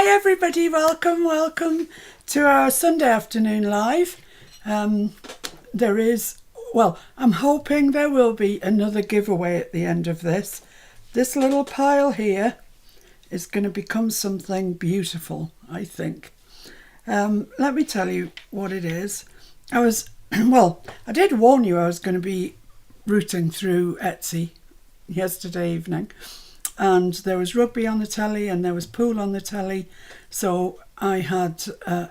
Hi everybody, welcome to our Sunday afternoon live. I'm hoping there will be another giveaway at the end of this. This little pile here is going to become something beautiful, I think. Let me tell you what it is. I did warn you I was going to be rooting through Etsy yesterday evening, and there was rugby on the telly and there was pool on the telly, so I had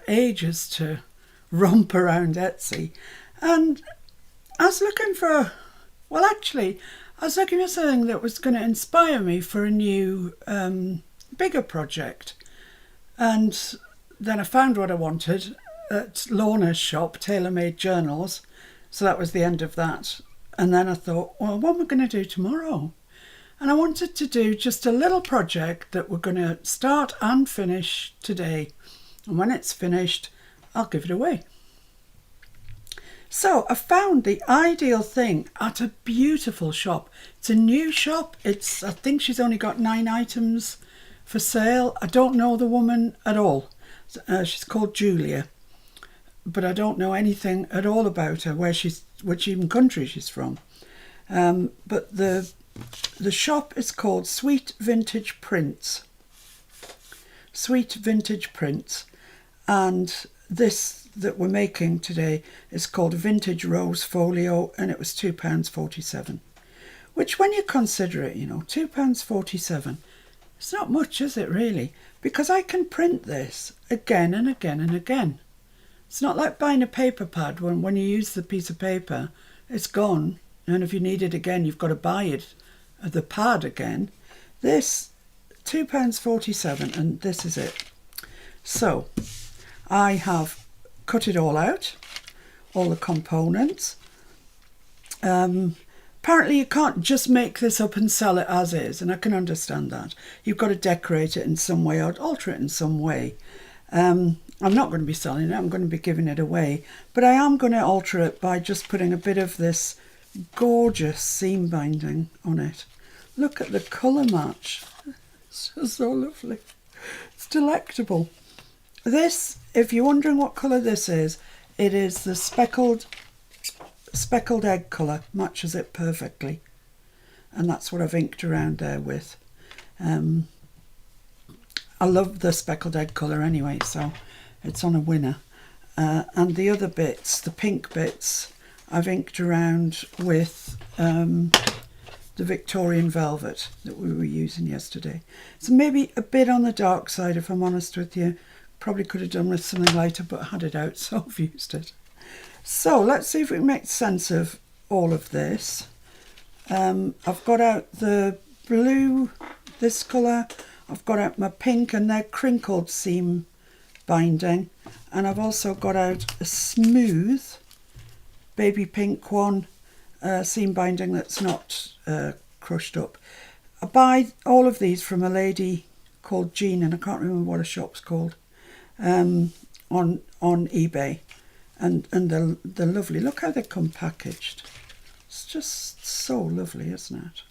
ages to romp around Etsy, and I was looking for something that was going to inspire me for a new bigger project. And then I found what I wanted at Lorna's shop, Tailor Made Journals, so that was the end of that. And then I thought, well, what am I going to do tomorrow? And I wanted to do just a little project that we're going to start and finish today. And when it's finished, I'll give it away. So I found the ideal thing at a beautiful shop. It's a new shop. I think she's only got 9 items for sale. I don't know the woman at all. She's called Julia, but I don't know anything at all about her, which even country she's from. But the shop is called Sweet Vintage Prints. Sweet Vintage Prints. And this that we're making today is called Vintage Rose Folio, and it was £2.47. Which, when you consider it, £2.47, it's not much, is it really? Because I can print this again and again and again. It's not like buying a paper pad when you use the piece of paper, it's gone. And if you need it again, you've got to buy it, the pad again. This, £2.47, and this is it. So, I have cut it all out, all the components. Apparently you can't just make this up and sell it as is, and I can understand that. You've got to decorate it in some way or alter it in some way. I'm not going to be selling it, I'm going to be giving it away, but I am going to alter it by just putting a bit of this gorgeous seam binding on it. Look at the colour match. It's just so lovely. It's delectable. This, if you're wondering what colour this is, it is the speckled egg colour. Matches it perfectly. And that's what I've inked around there with. I love the speckled egg colour anyway, so it's on a winner. And the other bits, the pink bits, I've inked around with the Victorian velvet that we were using yesterday. So maybe a bit on the dark side, if I'm honest with you. Probably could have done with something lighter, but I had it out, so I've used it. So let's see if we can make sense of all of this. I've got out the blue, this colour. I've got out my pink, and they're crinkled seam binding. And I've also got out a smooth baby pink one, seam binding that's not crushed up. I buy all of these from a lady called Jean, and I can't remember what her shop's called, on eBay, and they're lovely. Look how they come packaged. It's just so lovely, isn't it?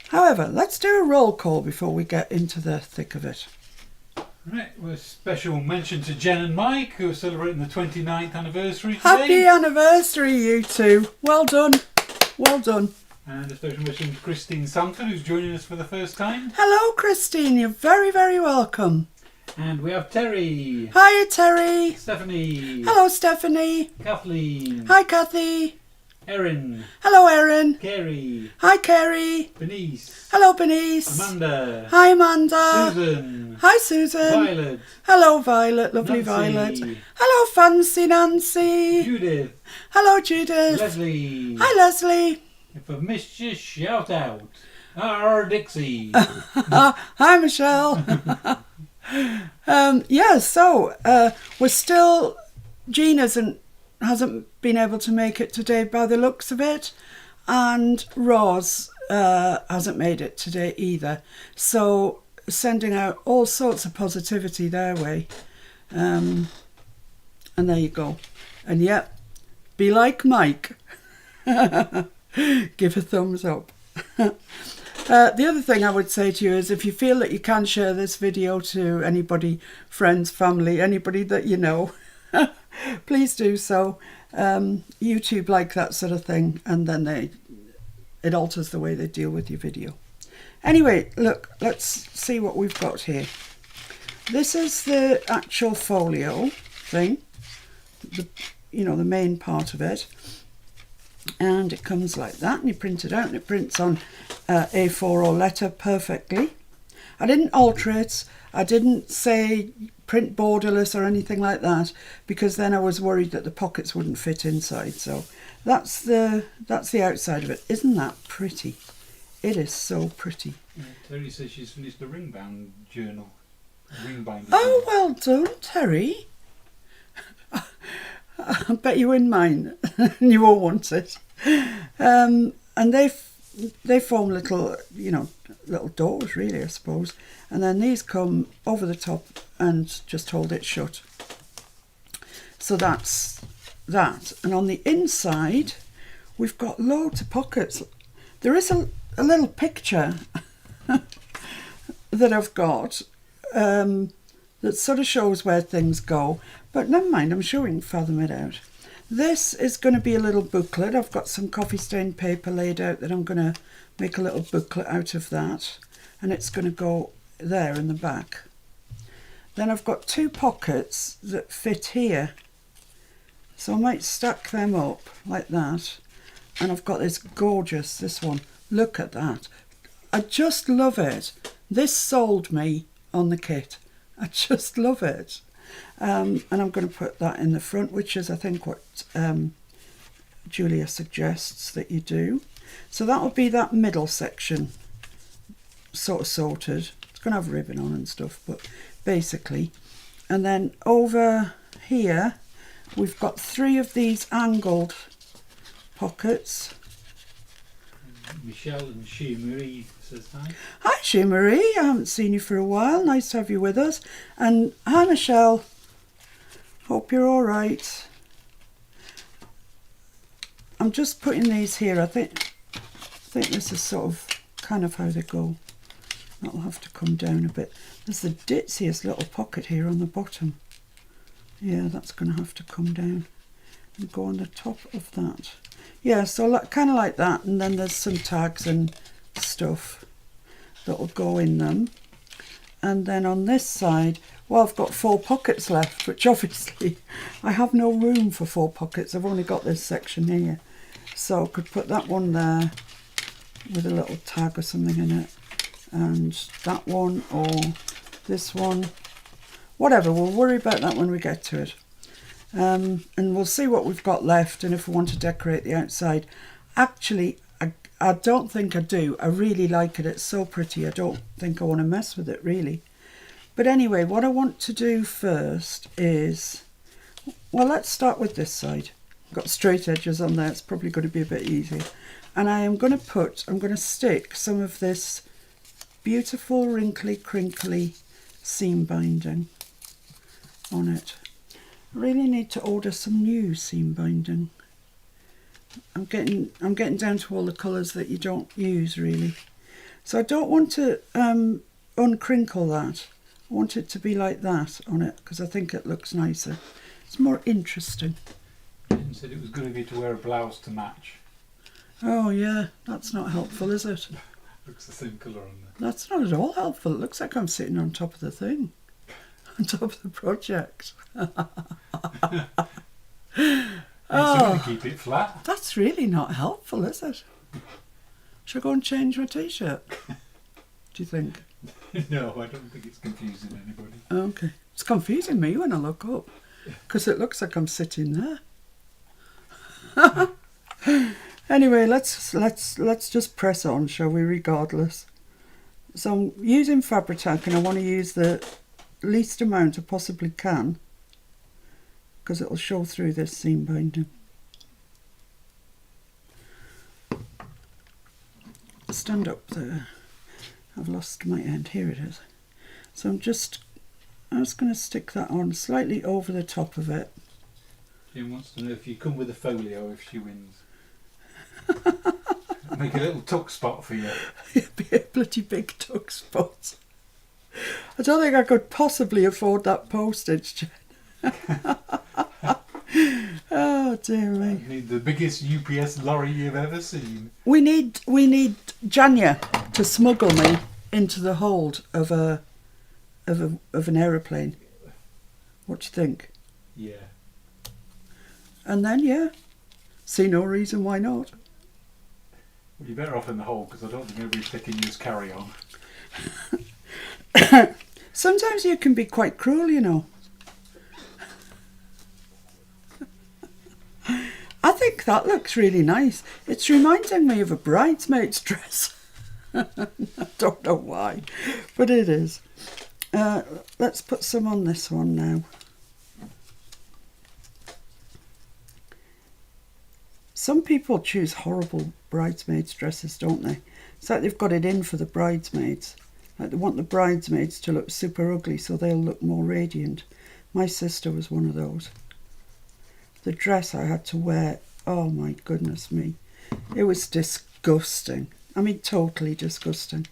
However, let's do a roll call before we get into the thick of it. Right, well, a special mention to Jen and Mike, who are celebrating the 29th anniversary today. Happy anniversary, you two. Well done. Well done. And a special mention to Christine Sanford, who's joining us for the first time. Hello, Christine. You're very, very welcome. And we have Terry. Hiya, Terry. Stephanie. Hello, Stephanie. Kathleen. Hi, Kathy. Erin. Hello, Erin. Kerry. Hi, Kerry. Benice. Hello, Benice. Amanda. Hi, Amanda. Susan. Hi, Susan. Violet. Hello, Violet. Lovely Nancy. Violet. Hello, Fancy Nancy. Judith. Hello, Judith. Leslie. Hi, Leslie. If I've missed you, shout out. R. Dixie. Hi, Michelle. We're still, Jean hasn't been able to make it today by the looks of it, and Roz hasn't made it today either. So sending out all sorts of positivity their way, and there you go. And yep, be like Mike. Give a thumbs up. The other thing I would say to you is if you feel that you can share this video to anybody, friends, family, anybody that you know, please do so. YouTube like that sort of thing, and then it alters the way they deal with your video. Anyway, look, let's see what we've got here. This is the actual folio thing, the main part of it. And it comes like that, and you print it out, and it prints on A4 or letter perfectly. I didn't alter it. I didn't say print borderless or anything like that, because then I was worried that the pockets wouldn't fit inside. So that's the outside of it. Isn't that pretty? It is so pretty. Yeah, Terry says she's finished the ring-bound journal. Ring-binding. Oh, well done, Terry. I bet you win mine and you won't want it. And they form little, little doors really, I suppose. And then these come over the top and just hold it shut. So that's that. And on the inside, we've got loads of pockets. There is a little picture that I've got that sort of shows where things go. But never mind, I'm sure we can fathom it out. This is going to be a little booklet. I've got some coffee stained paper laid out that I'm going to make a little booklet out of that. And it's going to go there in the back. Then I've got 2 pockets that fit here. So I might stack them up like that. And I've got this one. Look at that. I just love it. This sold me on the kit. I just love it. And I'm going to put that in the front, which is I think what Julia suggests that you do. So that will be that middle section sort of sorted. It's going to have ribbon on and stuff, but basically. And then over here we've got 3 of these angled pockets. Michelle and She Marie says hi. Hi She Marie, I haven't seen you for a while. Nice to have you with us. And hi Michelle. Hope you're all right. I'm just putting these here. I think this is sort of kind of how they go. That'll have to come down a bit. There's the ditziest little pocket here on the bottom. Yeah, that's going to have to come down and go on the top of that. Yeah, so kind of like that. And then there's some tags and stuff that will go in them. And then on this side, well, I've got 4 pockets left, which obviously I have no room for 4 pockets. I've only got this section here. So I could put that one there with a little tag or something in it. And that one or this one. Whatever, we'll worry about that when we get to it. And we'll see what we've got left and if we want to decorate the outside. Actually, I don't think I do. I really like it. It's so pretty. I don't think I want to mess with it really. But anyway, what I want to do first is, well, let's start with this side. I've got straight edges on there. It's probably going to be a bit easier. And I'm going to stick some of this beautiful wrinkly, crinkly seam binding on it. I really need to order some new seam binding. I'm getting down to all the colours that you don't use really. So I don't want to uncrinkle that. I want it to be like that on it because I think it looks nicer. It's more interesting. Jen said it was good of you to wear a blouse to match. Oh yeah, that's not helpful, is it? Looks the same colour on there. That's not at all helpful. It looks like I'm sitting on top of the thing. On top of the project. I'm going to keep it flat. That's really not helpful, is it? Should I go and change my t-shirt? Do you think? No, I don't think it's confusing anybody. Okay. It's confusing me when I look up because it looks like I'm sitting there. Anyway, let's just press on, shall we, regardless. So I'm using Fabri-Tac and I want to use the least amount I possibly can because it'll show through this seam binding. Stand up there. I've lost my end. Here it is. So I'm just going to stick that on slightly over the top of it. Jim wants to know if you come with a folio if she wins. Make a little tuck spot for you. It'd be a bloody big tuck spot. I don't think I could possibly afford that postage, Jen. Oh dear me. You need the biggest UPS lorry you've ever seen. We need Janya to smuggle me into the hold of an aeroplane. What do you think? Yeah. And then, yeah, see no reason why not. Well, you're better off in the hole because I don't think everybody's taking you as carry-on. Sometimes you can be quite cruel, you know. I think that looks really nice. It's reminding me of a bridesmaid's dress. I don't know why, but it is. Let's put some on this one now. Some people choose horrible bridesmaids' dresses, don't they? It's like they've got it in for the bridesmaids. Like they want the bridesmaids to look super ugly so they'll look more radiant. My sister was one of those. The dress I had to wear, oh my goodness me. It was disgusting. I mean, totally disgusting.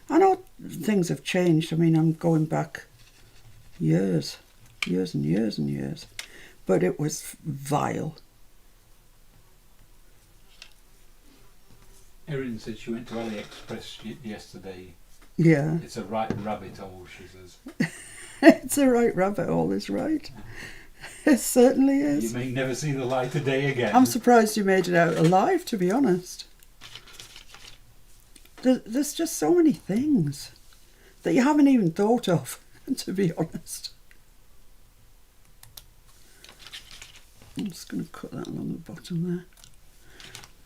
I know things have changed. I mean, I'm going back years and years and years. But it was vile. Erin said she went to AliExpress yesterday. Yeah. It's a right rabbit hole, she says. It's a right rabbit hole, is right. It certainly is. You may never see the light of day again. I'm surprised you made it out alive, to be honest. There's just so many things that you haven't even thought of, to be honest. I'm just going to cut that along the bottom there.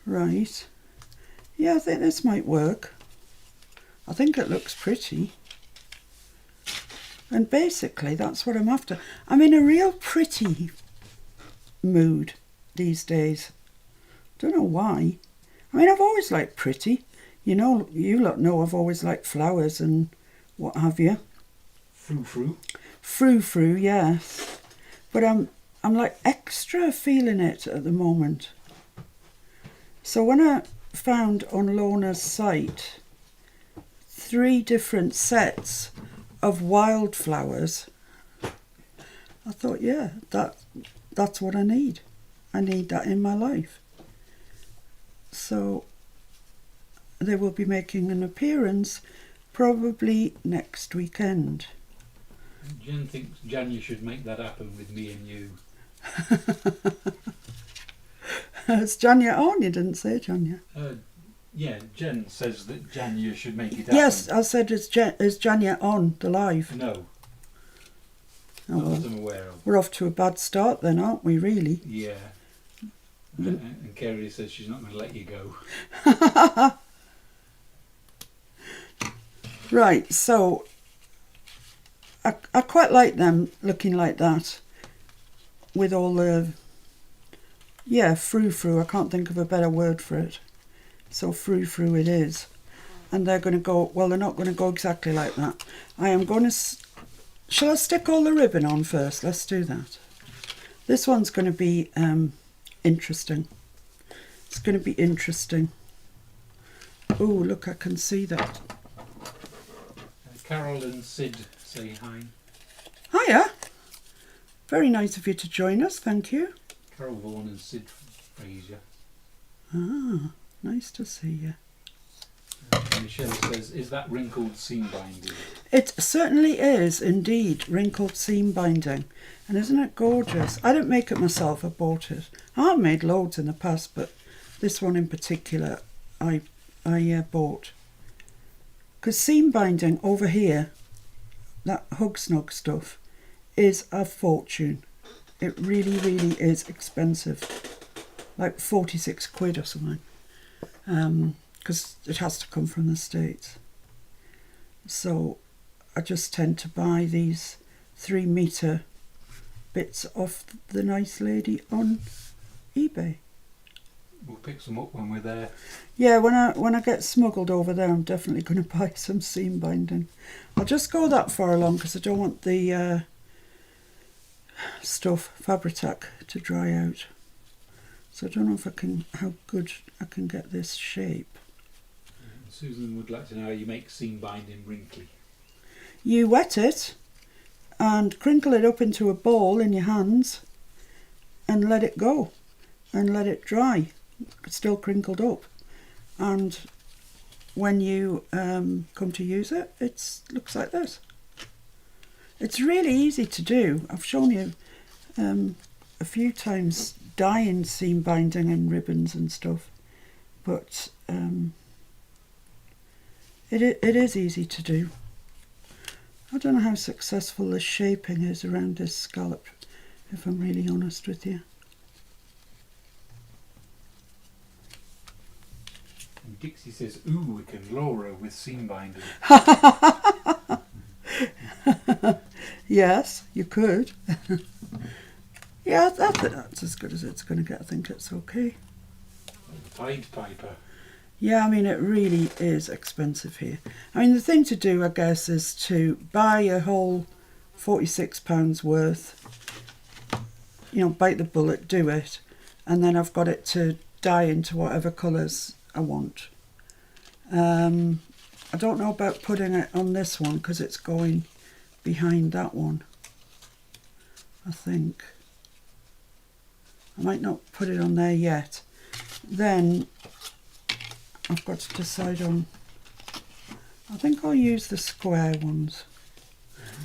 Right. Yeah, I think this might work. I think it looks pretty. And basically, that's what I'm after. I'm in a real pretty mood these days. Don't know why. I mean, I've always liked pretty. You know, you lot know I've always liked flowers and what have you. Frou-frou. Frou-frou, yes. But I'm like extra feeling it at the moment. So when I found on Lorna's site 3 different sets of wildflowers, I thought, yeah, that's what I need. I need that in my life. So they will be making an appearance probably next weekend. Jen thinks Janya should make that happen with me and you. It's Janya on, you didn't say Janya. Yeah, Jen says that Janya should make it happen. Yes, I said is Janya on the live? No. Oh, Not well, that I'm aware of. we're off to a bad start then, aren't we, really? Yeah. And Kerry says she's not going to let you go. Right, so I quite like them looking like that with all the, yeah, frou-frou. I can't think of a better word for it. So frou-frou it is. And they're going to go, well, they're not going to go exactly like that. I am going to, shall I stick all the ribbon on first? Let's do that. This one's going to be interesting. It's going to be interesting. Oh, look, I can see that. Carol and Sid say hi. Hiya. Very nice of you to join us, thank you. Carol Vaughan and Sid Fraser. Ah, nice to see you. Michelle says, is that wrinkled seam binding? It certainly is indeed wrinkled seam binding. And isn't it gorgeous? I didn't make it myself, I bought it. I have made loads in the past, but this one in particular I bought. Because seam binding over here, that hug snug stuff, is a fortune. It really, really is expensive. Like 46 quid or something. Because it has to come from the States. So I just tend to buy these 3 metre bits off the nice lady on eBay. We'll pick some up when we're there. Yeah, when I get smuggled over there, I'm definitely going to buy some seam binding. I'll just go that far along because I don't want the stuff, Fabri-Tac, to dry out. So I don't know if how good I can get this shape. Susan would like to know how you make seam binding wrinkly. You wet it and crinkle it up into a ball in your hands and let it go and let it dry. It's still crinkled up, and when you come to use it, it looks like this. It's really easy to do. I've shown you a few times dyeing seam binding and ribbons and stuff, but it is easy to do. I don't know how successful the shaping is around this scallop, if I'm really honest with you. And Dixie says, ooh, we can Laura with seam binding. Yes, you could. Yeah, that's as good as it's going to get. I think it's okay. Pied Piper. Yeah, I mean, it really is expensive here. I mean, the thing to do, I guess, is to buy a whole £46 worth, you know, bite the bullet, do it, and then I've got it to dye into whatever colours I want. I don't know about putting it on this one because it's going behind that one, I think. I might not put it on there yet. Then I've got to decide on, I think I'll use the square ones.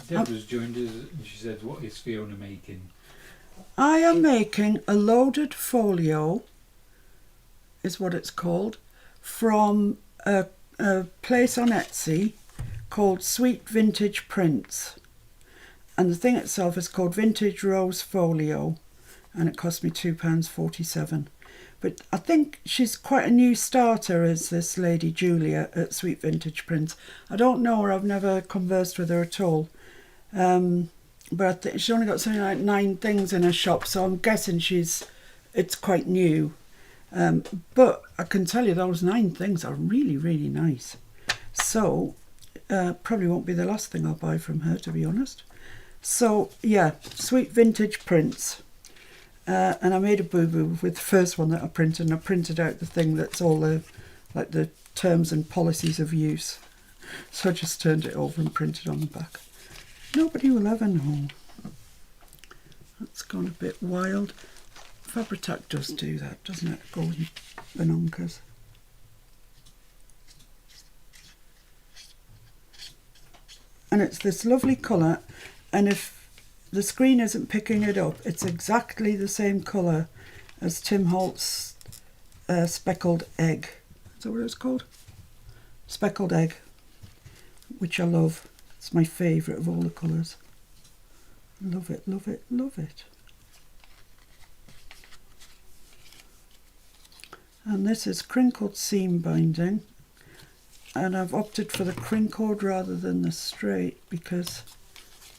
Deborah's joined us and she said, what is Fiona making? I am making a loaded folio, is what it's called, from a place on Etsy called Sweet Vintage Prints. And the thing itself is called Vintage Rose Folio, and it cost me £2.47. But I think she's quite a new starter, is this lady Julia at Sweet Vintage Prints. I don't know her, I've never conversed with her at all. But I think she's only got something like 9 things in her shop, so I'm guessing it's quite new. But I can tell you those 9 things are really, really nice. So probably won't be the last thing I'll buy from her, to be honest. So yeah, Sweet Vintage Prints. And I made a boo-boo with the first one that I printed, and I printed out the thing that's all the terms and policies of use. So I just turned it over and printed on the back. Nobody will ever know. That's gone a bit wild. Fabri-Tac does do that, doesn't it? Golden banonkers. And it's this lovely colour, and if the screen isn't picking it up, it's exactly the same colour as Tim Holt's speckled egg. Is that what it's called? Speckled egg, which I love. It's my favourite of all the colours. Love it, love it, love it. And this is crinkled seam binding, and I've opted for the crinkled rather than the straight because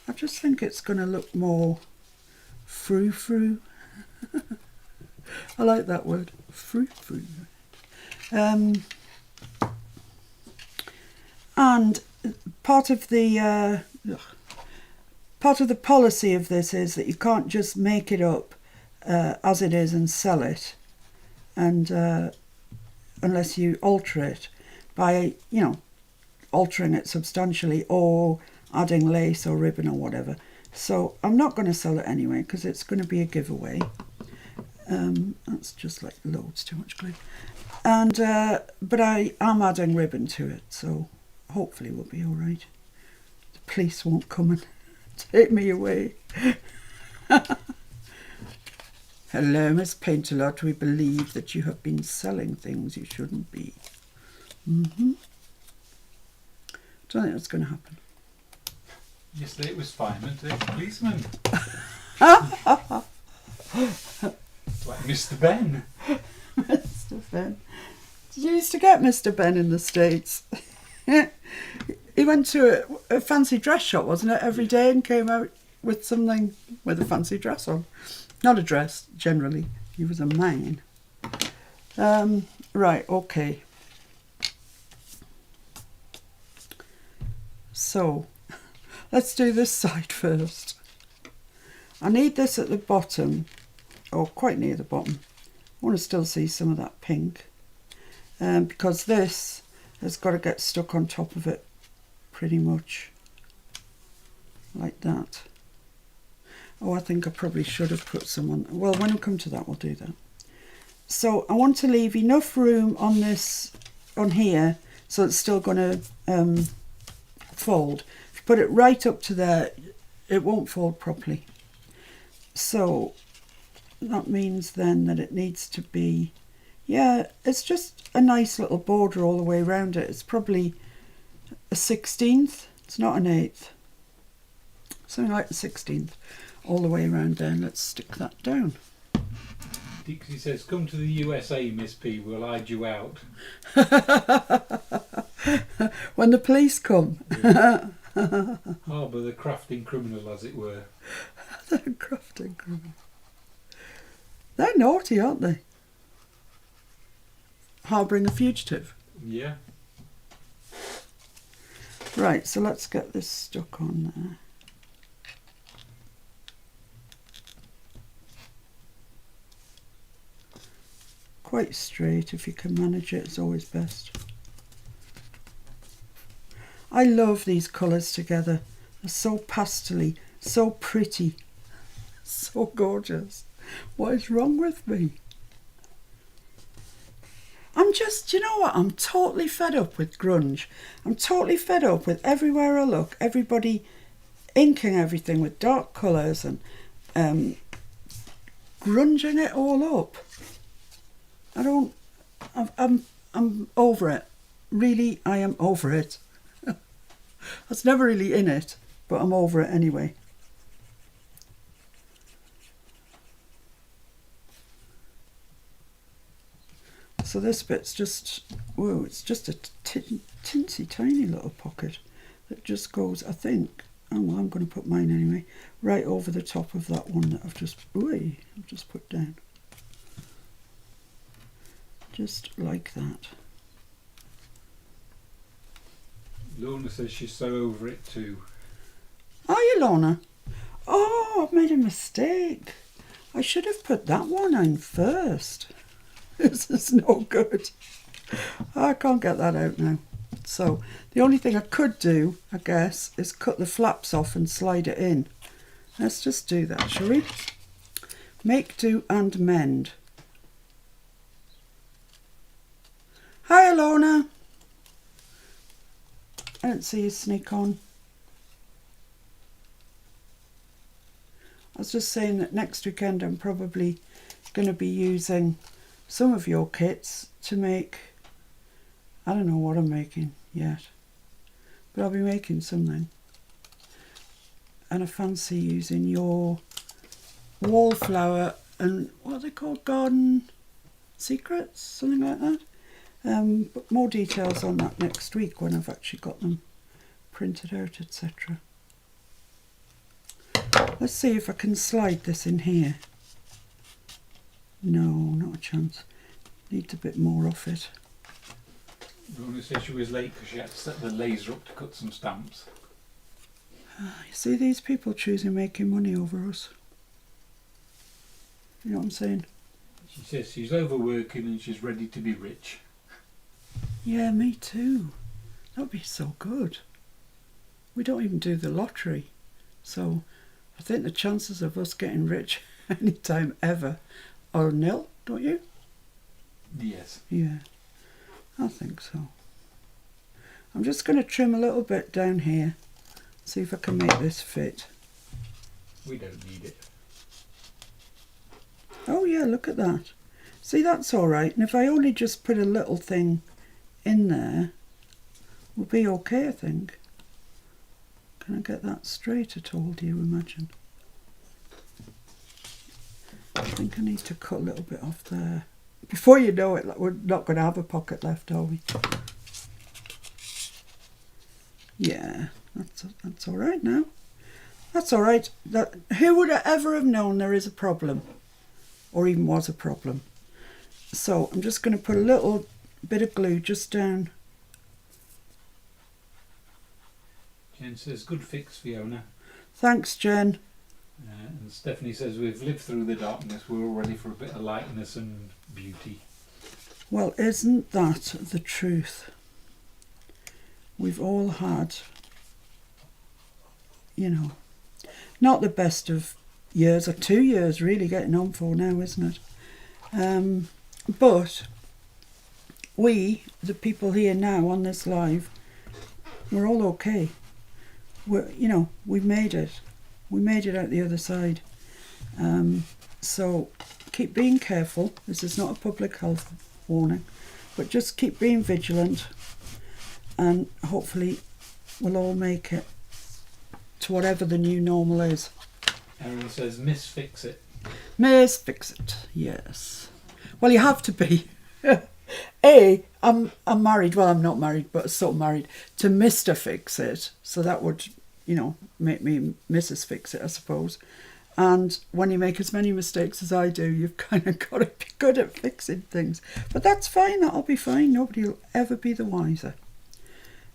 I just think it's going to look more frou-frou. I like that word, frou-frou. And part of the policy of this is that you can't just make it up as it is and sell it, and unless you alter it by, you know, altering it substantially or adding lace or ribbon or whatever. So I'm not going to sell it anyway because it's going to be a giveaway. That's just like loads too much glue. And but I am adding ribbon to it, so hopefully we'll be all right. The police won't come and take me away. Hello, Miss Painterlot. We believe that you have been selling things you shouldn't be. Don't think that's going to happen. Yesterday it was fireman, today it's policeman. Like Mr. Ben. Mr. Ben. Did you used to get Mr. Ben in the States? He went to a fancy dress shop, wasn't it, every day, and came out with something with a fancy dress on. Not a dress, generally. He was a man. Right, okay. So, let's do this side first. I need this at the bottom, or quite near the bottom. I want to still see some of that pink, because this has got to get stuck on top of it pretty much like that. Oh, I think I probably should have put some on. Well, when we come to that, we'll do that. So I want to leave enough room on this, on here, so it's still going to fold. If you put it right up to there, it won't fold properly. So that means then that it needs to be, yeah, it's just a nice little border all the way around it. It's probably a 16th. It's not an 1/8. Something like a 16th all the way around there. And let's stick that down. Dixie says, come to the USA, Miss P, we'll hide you out. When the police come. Yeah. Harbour the crafting criminal, as it were. The crafting criminal. They're naughty, aren't they? Harbouring a fugitive. Yeah. Right, so let's get this stuck on there. Quite straight, if you can manage it, it's always best. I love these colours together. They're so pastely, so pretty, so gorgeous. What is wrong with me? I'm just, you know what, I'm totally fed up with grunge. I'm totally fed up with everywhere I look, everybody inking everything with dark colours and grunging it all up. I'm over it. Really, I am over it. I was never really in it, but I'm over it anyway. So this bit's just, whoa, it's just a teensy tiny little pocket that just goes, I think, oh well, I'm going to put mine anyway, right over the top of that one that I've just put down. Just like that. Lorna says she's so over it too. Are you, Lorna? Oh, I've made a mistake. I should have put that one on first. This is no good. I can't get that out now. So the only thing I could do, I guess, is cut the flaps off and slide it in. Let's just do that, shall we? Make, do and mend. Hi, Lorna. I didn't see you sneak on. I was just saying that next weekend I'm probably going to be using some of your kits to make, I don't know what I'm making yet, but I'll be making something. And I fancy using your wallflower and what are they called, garden secrets, something like that. But more details on that next week when I've actually got them printed out, etc. Let's see if I can slide this in here. No, not a chance. Needs a bit more off it. Lorna says she was late because she had to set the laser up to cut some stamps. You see these people choosing making money over us? You know what I'm saying? She says she's overworking and she's ready to be rich. Yeah, me too. That would be so good. We don't even do the lottery. So I think the chances of us getting rich anytime ever are nil, don't you? Yes. Yeah, I think so. I'm just going to trim a little bit down here. See if I can make this fit. We don't need it. Oh yeah, look at that. See, that's all right. And if I only just put a little thing in there, we'll be okay, I think. Can I get that straight at all, do you imagine? I think I need to cut a little bit off there. Before you know it, we're not going to have a pocket left, are we? Yeah, that's all right now. That's all right. Who would ever have known there is a problem, or even was a problem? So I'm just going to put a little bit of glue just down. Jen says, good fix, Fiona. Thanks, Jen. And Stephanie says, we've lived through the darkness, we're all ready for a bit of lightness and beauty. Well, isn't that the truth? we've all had, you know, not the best of years, or 2 years really getting on for now, isn't it? But we, the people here now on this live, we're all okay. We've made it. We made it out the other side. So keep being careful. This is not a public health warning, but just keep being vigilant, and hopefully we'll all make it to whatever the new normal is. Erin says, Miss Fix It. Miss Fix It, yes. Well, you have to be. I'm married. Well, I'm not married, but sort of married to Mr. Fix It. So that would, make me Mrs. Fix It, I suppose. And when you make as many mistakes as I do, you've kind of got to be good at fixing things. But that's fine. That'll be fine. Nobody will ever be the wiser.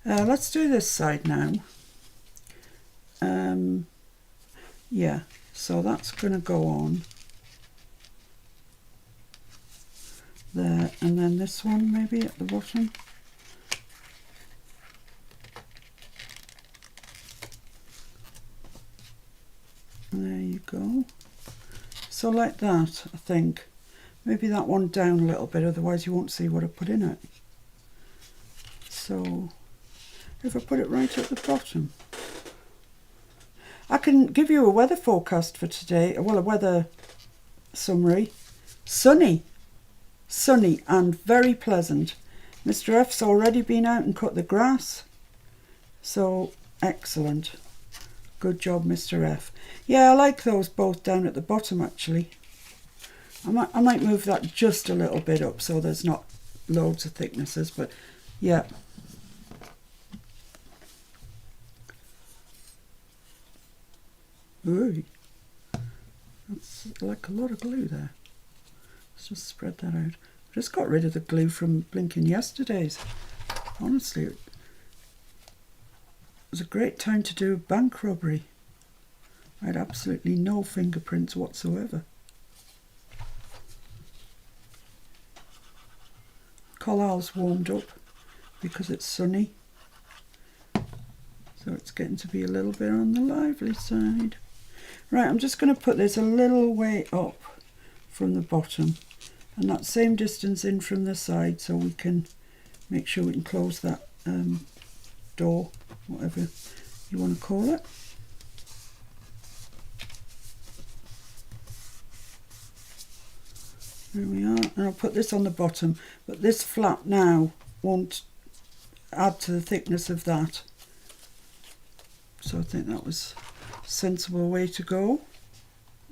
Let's do this side now. Yeah, so that's going to go on there, and then this one maybe at the bottom. There you go. So like that, I think. Maybe that one down a little bit, otherwise you won't see what I put in it. So if I put it right at the bottom. I can give you a weather forecast for today. Well, a weather summary. Sunny and very pleasant. Mr. F's already been out and cut the grass. So excellent. Good job, Mr. F. Yeah, I like those both down at the bottom actually. I might move that just a little bit up so there's not loads of thicknesses, but yeah. Ooh, that's like a lot of glue there. Let's just spread that out. I just got rid of the glue from blinking yesterday's. Honestly, it was a great time to do a bank robbery. I had absolutely no fingerprints whatsoever. Colal's warmed up because it's sunny. So it's getting to be a little bit on the lively side. Right, I'm just going to put this a little way up from the bottom, and that same distance in from the side, so we can make sure we can close that door, whatever you want to call it. There we are, and I'll put this on the bottom, but this flap now won't add to the thickness of that. So I think that was a sensible way to go.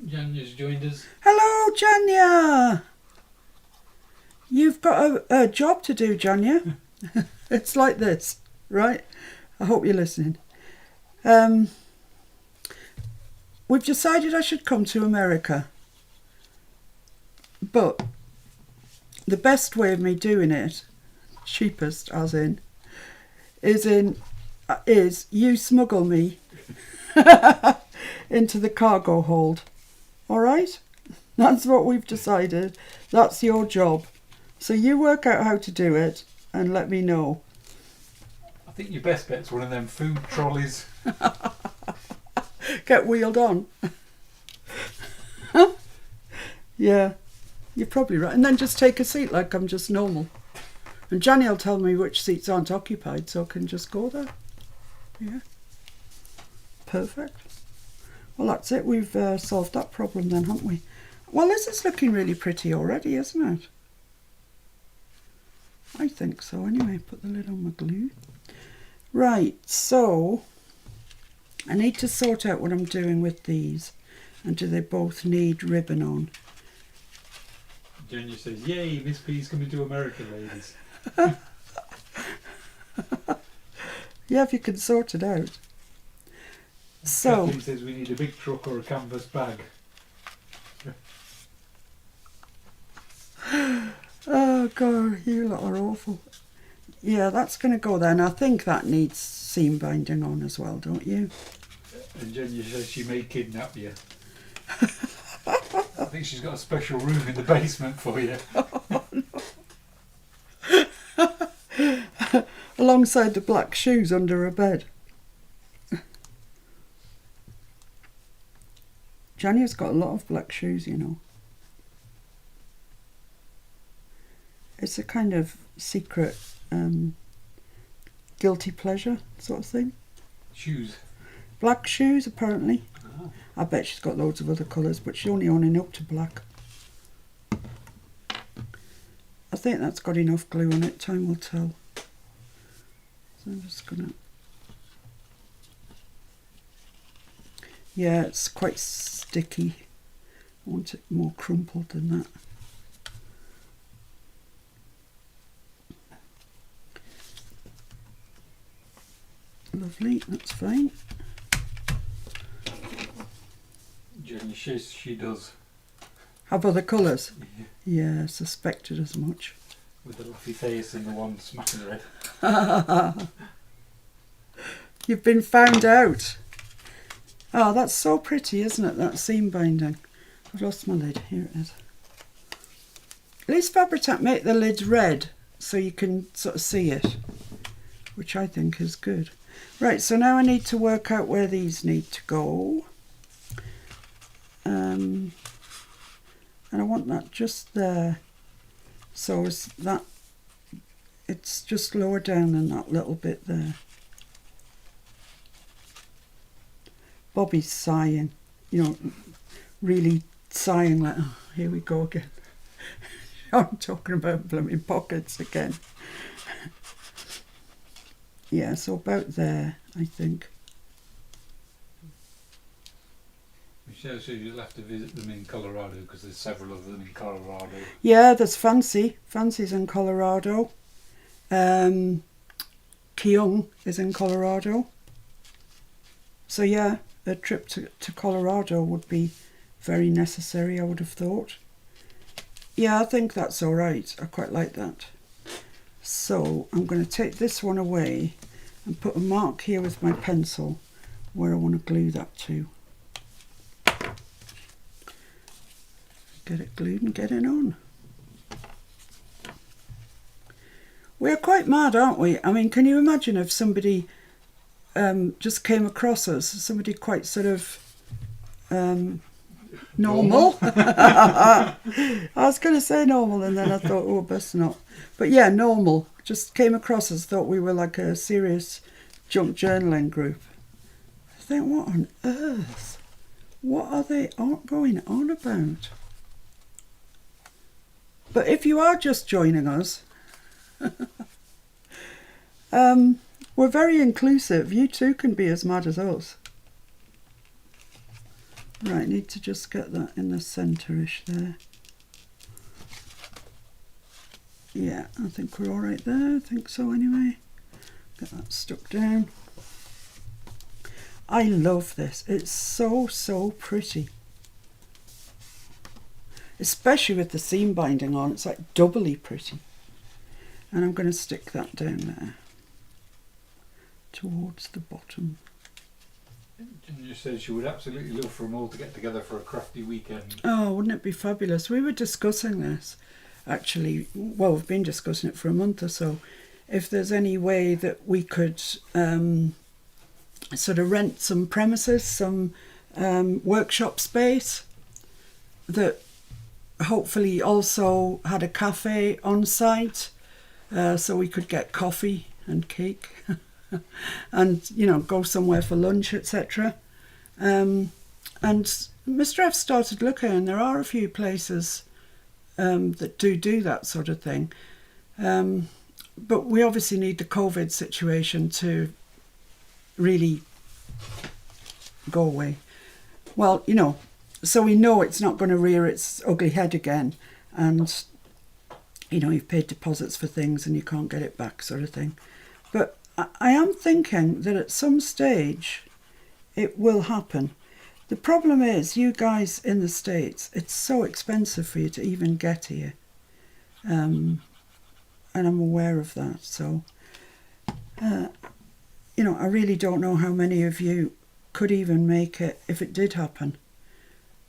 Janya's joined us. Hello, Janya! You've got a job to do, Janya. It's like this, right? I hope you're listening. We've decided I should come to America. But the best way of me doing it, cheapest as in, is you smuggle me into the cargo hold. All right? That's what we've decided. That's your job. So you work out how to do it and let me know. I think your best bet's one of them food trolleys. Get wheeled on. Yeah, you're probably right. And then just take a seat like I'm just normal. And Johnny will tell me which seats aren't occupied, so I can just go there. Yeah. Perfect. Well, that's it. We've solved that problem then, haven't we? Well, this is looking really pretty already, isn't it? I think so. Anyway, put the lid on my glue. Right, so I need to sort out what I'm doing with these. And do they both need ribbon on? Janya says, yay, Miss P's coming to America, ladies. Yeah, if you can sort it out. So Kathleen says we need a big truck or a canvas bag. oh god, you lot are awful. Yeah, that's going to go there, and I think that needs seam binding on as well, don't you? And Janya says she may kidnap you. I think she's got a special room in the basement for you. Well, alongside the black shoes under her bed. Jania's got a lot of black shoes, you know. It's a kind of secret guilty pleasure sort of thing. Shoes. Black shoes, apparently. Oh. I bet she's got loads of other colours, but she's only owning up to black. I think that's got enough glue on it, time will tell. So I'm just gonna... Yeah, it's quite sticky. I want it more crumpled than that. Lovely, that's fine. Jenny says she does. Have other colours? Yeah, suspected as much. With the laughy face and the one smacking the red. You've been found out. Oh, that's so pretty, isn't it? That seam binding. I've lost my lid. Here it is. At least Fabri-Tac make the lids red so you can sort of see it, which I think is good. Right, so now I need to work out where these need to go. And I want that just there. So is that, it's just lower down than that little bit there. Bobby's sighing, you know, really sighing like, oh, here we go again. I'm talking about blooming pockets again. Yeah, so about there, I think. Michelle says you'll have to visit them in Colorado because there's several of them in Colorado. Yeah, there's Fancy. Fancy's in Colorado. Kyung is in Colorado. So yeah, a trip to Colorado would be very necessary, I would have thought. Yeah, I think that's all right. I quite like that. So I'm going to take this one away and put a mark here with my pencil where I want to glue that to. Get it glued and get it on. We're quite mad, aren't we? I mean, can you imagine if somebody just came across us, somebody quite sort of normal. I was going to say normal and then I thought, oh, best not. But yeah, normal. Just came across us, thought we were like a serious junk journaling group. I think, what on earth? What are they going on about? But if you are just joining us, we're very inclusive. You too can be as mad as us. Right, need to just get that in the centre-ish there. Yeah, I think we're all right there. I think so anyway. Get that stuck down. I love this. It's so, so pretty. Especially with the seam binding on. It's like doubly pretty. And I'm going to stick that down there. Towards the bottom. Ginger says she would absolutely love for them all to get together for a crafty weekend. Oh, wouldn't it be fabulous? We were discussing this, actually. Well, we've been discussing it for a month or so. If there's any way that we could sort of rent some premises, some workshop space that hopefully also had a cafe on site, so we could get coffee and cake. And, you know, go somewhere for lunch, etc. And Mr. F started looking, and there are a few places that do that sort of thing. But we obviously need the COVID situation to really go away. Well, you know, so we know it's not going to rear its ugly head again. And, you know, you've paid deposits for things and you can't get it back, sort of thing. But I am thinking that at some stage it will happen. The problem is, you guys in the States, it's so expensive for you to even get here. And I'm aware of that. So, you know, I really don't know how many of you could even make it if it did happen.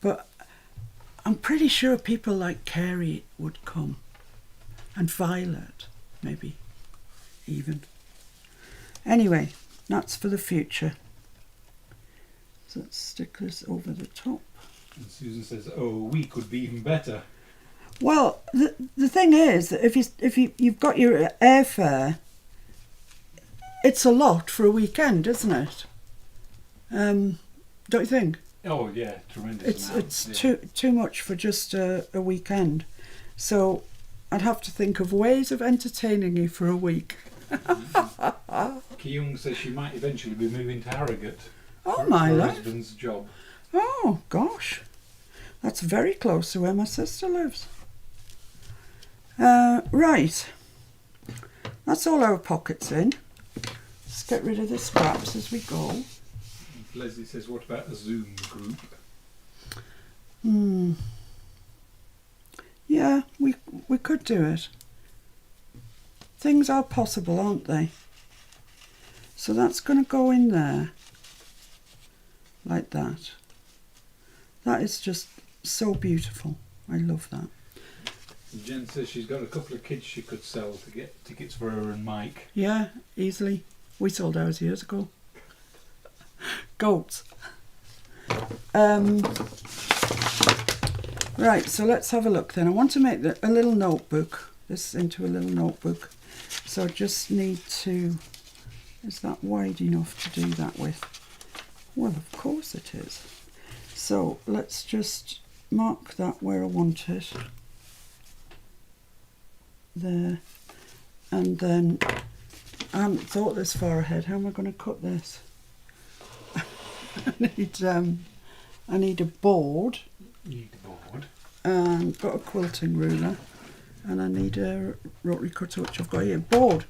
But I'm pretty sure people like Carrie would come. And Violet, maybe, even. Anyway, that's for the future. So let's stick this over the top. And Susan says, "Oh, a week would be even better." Well, the thing is that if you've got your airfare, it's a lot for a weekend, isn't it? Don't you think? Oh yeah, tremendous. It's too much for just a weekend. So I'd have to think of ways of entertaining you for a week. Ki-Young says she might eventually be moving to Harrogate. Oh for my her life. husband's job. Oh gosh, that's very close to where my sister lives. Right, that's all our pockets in. Let's get rid of the scraps as we go. Leslie says, "What about a Zoom group?" Yeah, we could do it. Things are possible, aren't they? So that's going to go in there like that. That is just so beautiful. I love that. Jen says she's got a couple of kids she could sell to get tickets for her and Mike. Yeah, easily. We sold ours years ago. Goats. Right, so let's have a look then. I want to make a little notebook, this into a little notebook. So I just need to, is that wide enough to do that with? Well, of course it is. So let's just mark that where I want it. There. And then, I haven't thought this far ahead. How am I going to cut this? I need a board. Need a board. And got a quilting ruler. And I need a rotary cutter, which I've got here. Board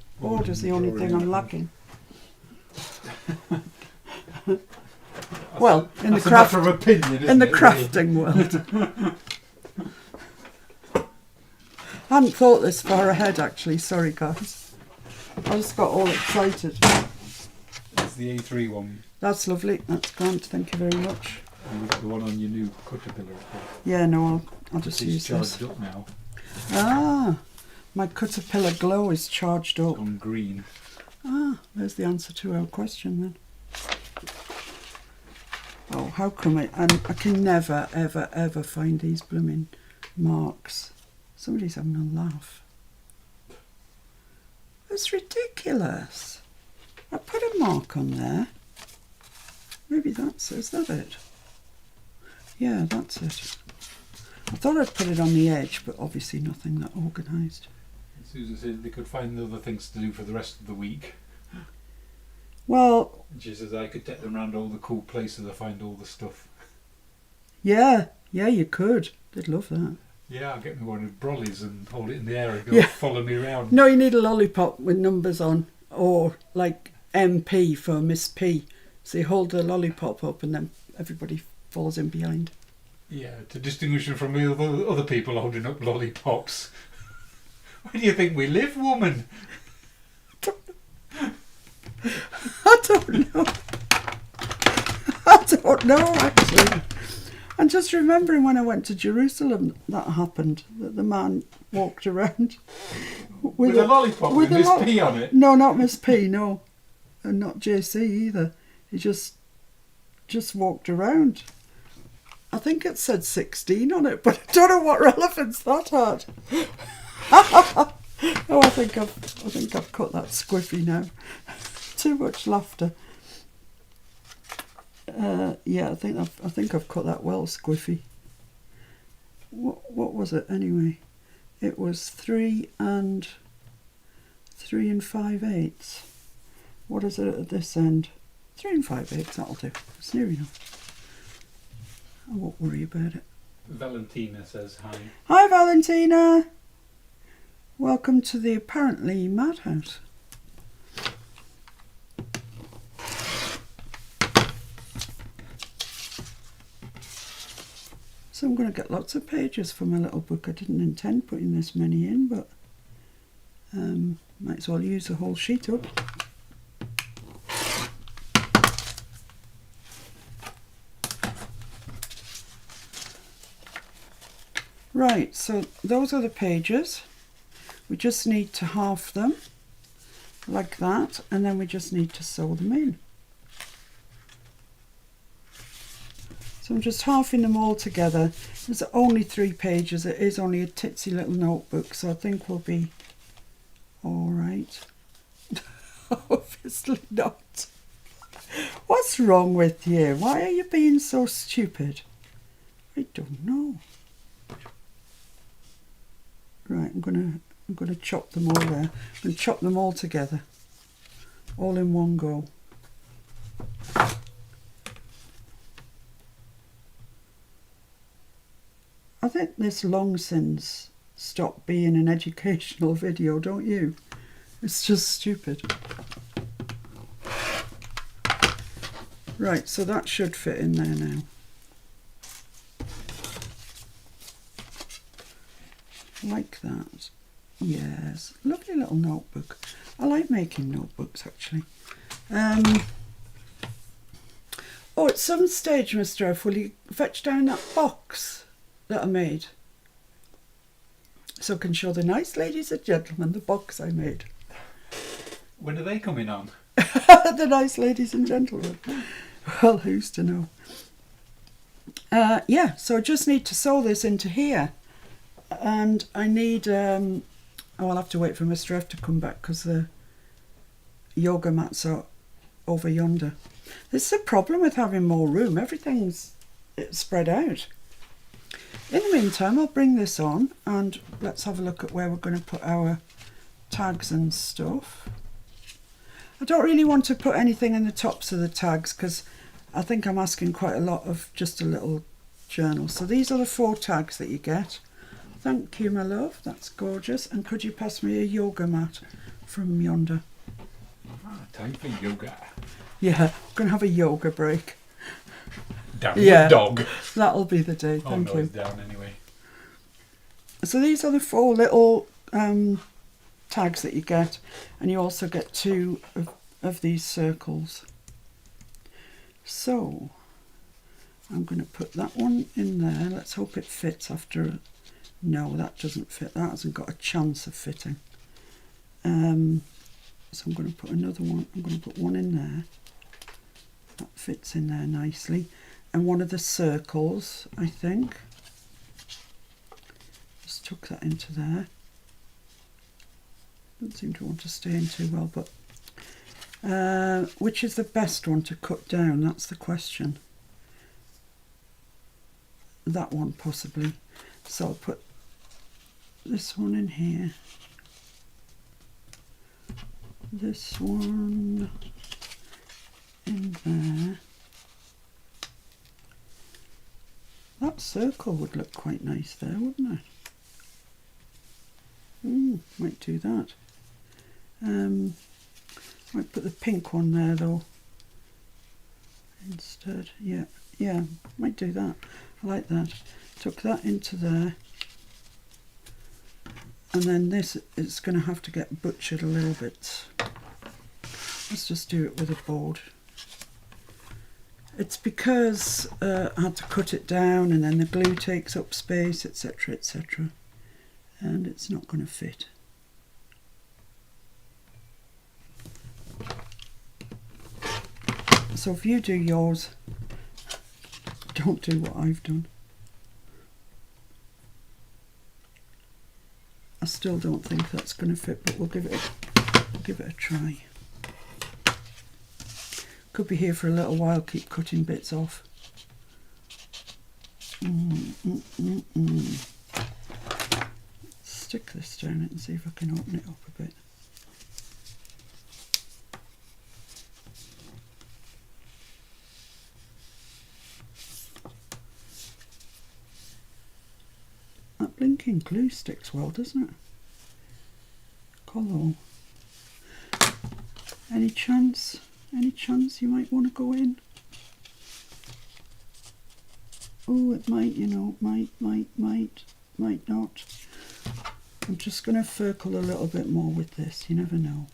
is the only thing I'm lacking. Well, in the craft, of opinion, in the it, crafting world. I hadn't thought this far ahead, actually. Sorry, guys. I just got all excited. It's the A3 one. That's lovely. That's grand. Thank you very much. And we've got the one on your new Caterpillar. Yeah, no, I'll just It's use this. charged up now. Ah, my Caterpillar Glow is charged up. It's on green. Ah, there's the answer to our question then. Oh, how come I can never, ever, ever find these blooming marks. Somebody's having a laugh. That's ridiculous. I put a mark on there. Maybe is that it? Yeah, that's it. I thought I'd put it on the edge, but obviously nothing that organised. Susan said they could find other things to do for the rest of the week. Well, And she says I could take them around all the cool places to find all the stuff. yeah, you could. They'd love that. Yeah, I'll get me one of brollies and hold it in the air and go Yeah. follow me around. No, you need a lollipop with numbers on, or like MP for Miss P. So you hold the lollipop up and then everybody falls in behind. Yeah, to distinguish them from the other people holding up lollipops. Where do you think we live, woman? I don't know. I don't know, actually. I'm just remembering when I went to Jerusalem, that happened, that the man walked around With a lollipop with Miss P on it? No, not Miss P, no. And not JC either. He just walked around. I think it said 16 on it, but I don't know what relevance that had. Oh, I think I've cut that squiffy now. Too much laughter. Yeah, I think I've cut that well squiffy. What was it anyway? It was 3 and 5/8. What is it at this end? 3 5/8. That'll do. It's near enough. I won't worry about it. Valentina says hi. Hi, Valentina. Welcome to the apparently madhouse. So I'm going to get lots of pages for my little book. I didn't intend putting this many in, but might as well use the whole sheet up. Right, so those are the pages. We just need to half them like that, and then we just need to sew them in. So I'm just halving them all together. There's only 3 pages. It is only a titsy little notebook, so I think we'll be all right. Obviously not. What's wrong with you? Why are you being so stupid? I don't know. Right, I'm gonna chop them all there. I'm gonna chop them all together, all in one go. I think this long since stopped being an educational video, don't you? It's just stupid. Right, so that should fit in there now. Like that. Yes, lovely little notebook. I like making notebooks actually. Oh, at some stage, Mr. F, will you fetch down that box that I made? So I can show the nice ladies and gentlemen the box I made. When are they coming on? The nice ladies and gentlemen. Well, who's to know? Yeah, so I just need to sew this into here. And I need, oh, I'll have to wait for Mr. F to come back because the yoga mats are over yonder. This is a problem with having more room. Everything's spread out. In the meantime, I'll bring this on and let's have a look at where we're going to put our tags and stuff. I don't really want to put anything in the tops of the tags because I think I'm asking quite a lot of just a little journal. So these are the 4 tags that you get. Thank you, my love. That's gorgeous. And could you pass me a yoga mat from yonder? Ah, time for yoga. Yeah, we're going to have a yoga break. Down the dog. That'll be the day. Thank you. It's down anyway. So these are the 4 little tags that you get, and you also get 2 of these circles. So I'm going to put that one in there. Let's hope it fits after. No, that doesn't fit. That hasn't got a chance of fitting. So I'm going to put another one. I'm going to put one in there. That fits in there nicely. And one of the circles, I think. Just tuck that into there. Doesn't seem to want to stay in too well, but which is the best one to cut down? That's the question. That one possibly. So I'll put this one in here. This one in there. That circle would look quite nice there, wouldn't it? Might do that. Might put the pink one there though instead. Yeah, might do that. I like that. Tuck that into there, and then this is going to have to get butchered a little bit. Let's just do it with a board. It's because I had to cut it down and then the glue takes up space, etc, etc, and it's not going to fit. So if you do yours, don't do what I've done. I still don't think that's going to fit, but we'll give it a try. Could be here for a little while, keep cutting bits off. Stick this down it and see if I can open it up a bit. That blinking glue sticks well, doesn't it? Colo. Any chance you might want to go in? Oh, it might, you know, might not. I'm just going to circle a little bit more with this, you never know.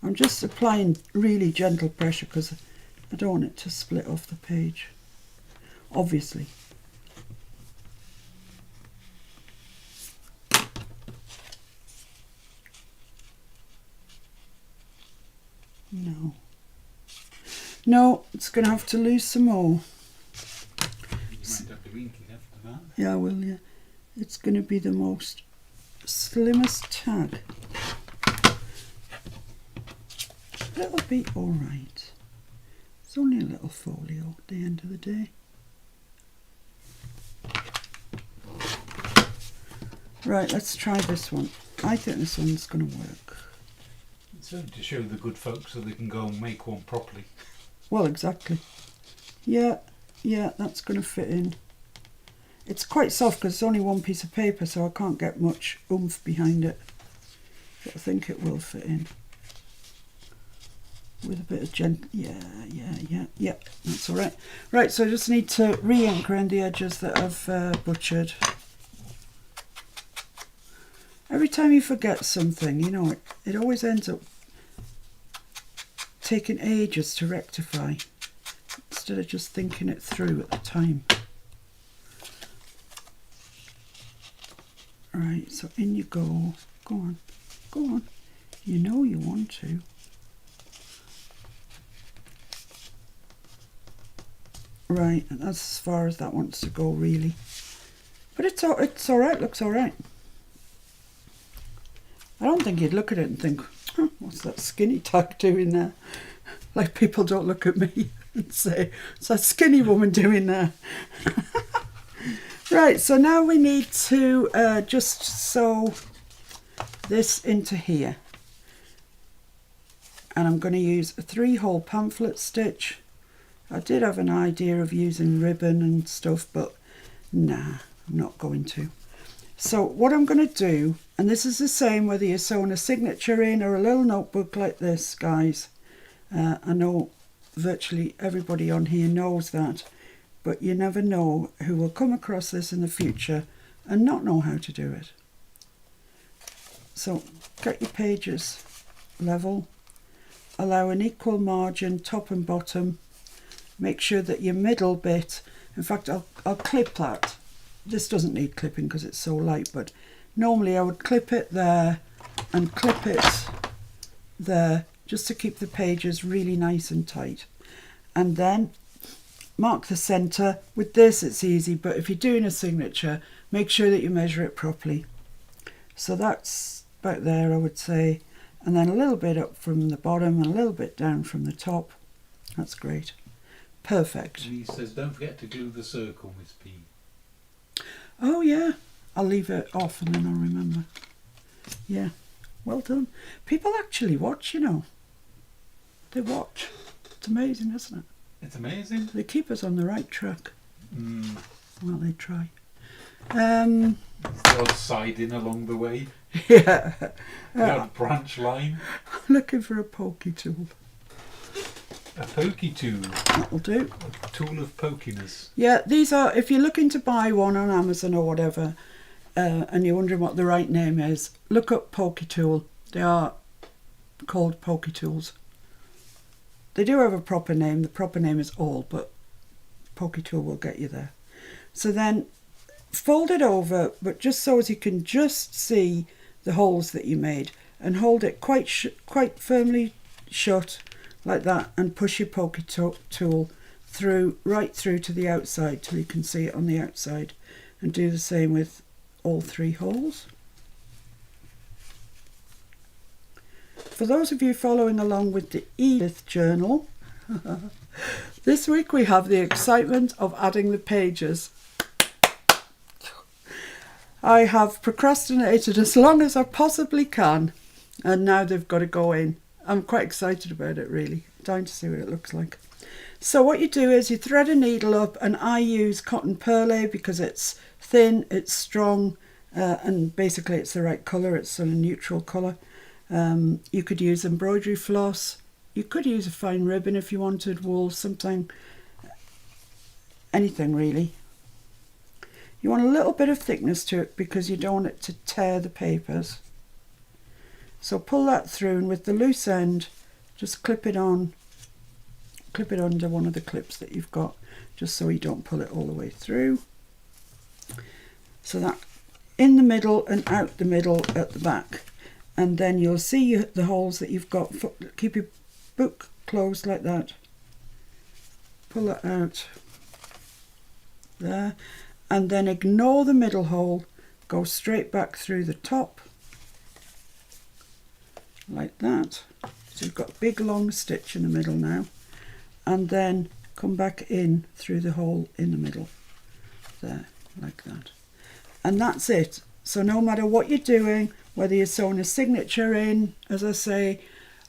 I'm just applying really gentle pressure because I don't want it to split off the page, obviously. No, it's going to have to lose some more. You might have to ink it after that. Yeah, I will, yeah. It's going to be the most slimmest tag. It'll be alright. It's only a little folio at the end of the day. Right, let's try this one. I think this one's going to work. It's only to show the good folks so they can go and make one properly. Well, exactly. Yeah, that's going to fit in. It's quite soft because it's only one piece of paper, so I can't get much oomph behind it. But I think it will fit in. With a bit of yeah, that's all right. Right, so I just need to re-ink around the edges that I've butchered. Every time you forget something, you know, it always ends up taking ages to rectify instead of just thinking it through at the time. Right, so in you go. Go on, go on. You know you want to. Right, and that's as far as that wants to go, really. But it's all right, looks all right. I don't think you'd look at it and think, huh, what's that skinny tag doing there? Like people don't look at me and say, what's that skinny woman doing there? Right, so now we need to just sew this into here. And I'm going to use a 3-hole pamphlet stitch. I did have an idea of using ribbon and stuff, but nah, I'm not going to. So what I'm going to do, and this is the same whether you're sewing a signature in or a little notebook like this, guys. I know virtually everybody on here knows that, but you never know who will come across this in the future and not know how to do it. So get your pages level, allow an equal margin top and bottom, make sure that your middle bit, in fact I'll clip that. This doesn't need clipping because it's so light, but normally I would clip it there and clip it there just to keep the pages really nice and tight. And then mark the centre. With this it's easy, but if you're doing a signature, make sure that you measure it properly. So that's about there, I would say, and then a little bit up from the bottom and a little bit down from the top. That's great. Perfect. And he says, don't forget to glue the circle, Miss P. Oh yeah, I'll leave it off and then I'll remember. Yeah, well done. People actually watch, you know. They watch. It's amazing, isn't it? It's amazing. They keep us on the right track. Mm. Well, they try. The odd siding along the way. Yeah. The odd branch line. I'm looking for a pokey tool. A pokey tool. That'll do. A tool of pokiness. Yeah, these are, if you're looking to buy one on Amazon or whatever, and you're wondering what the right name is, look up pokey tool. They are called pokey tools. They do have a proper name. The proper name is all, but pokey tool will get you there. So then fold it over, but just so as you can just see the holes that you made, and hold it quite firmly shut like that, and push your pokey tool through, right through to the outside till you can see it on the outside, and do the same with all 3 holes. For those of you following along with the Edith journal, this week we have the excitement of adding the pages. I have procrastinated as long as I possibly can, and now they've got to go in. I'm quite excited about it, really. Time to see what it looks like. So what you do is you thread a needle up, and I use cotton perlé because it's thin, it's strong, and basically it's the right colour. It's a neutral colour. You could use embroidery floss. You could use a fine ribbon if you wanted, wool, something, anything really. You want a little bit of thickness to it because you don't want it to tear the papers. So pull that through, and with the loose end, just clip it on. Clip it under one of the clips that you've got, just so you don't pull it all the way through. So that in the middle and out the middle at the back. And then you'll see the holes that you've got. Keep your book closed like that. pull that out there, and then ignore the middle hole, go straight back through the top like that. So you've got a big long stitch in the middle now, and then come back in through the hole in the middle there, like that. And that's it. So no matter what you're doing, whether you're sewing a signature in, as I say,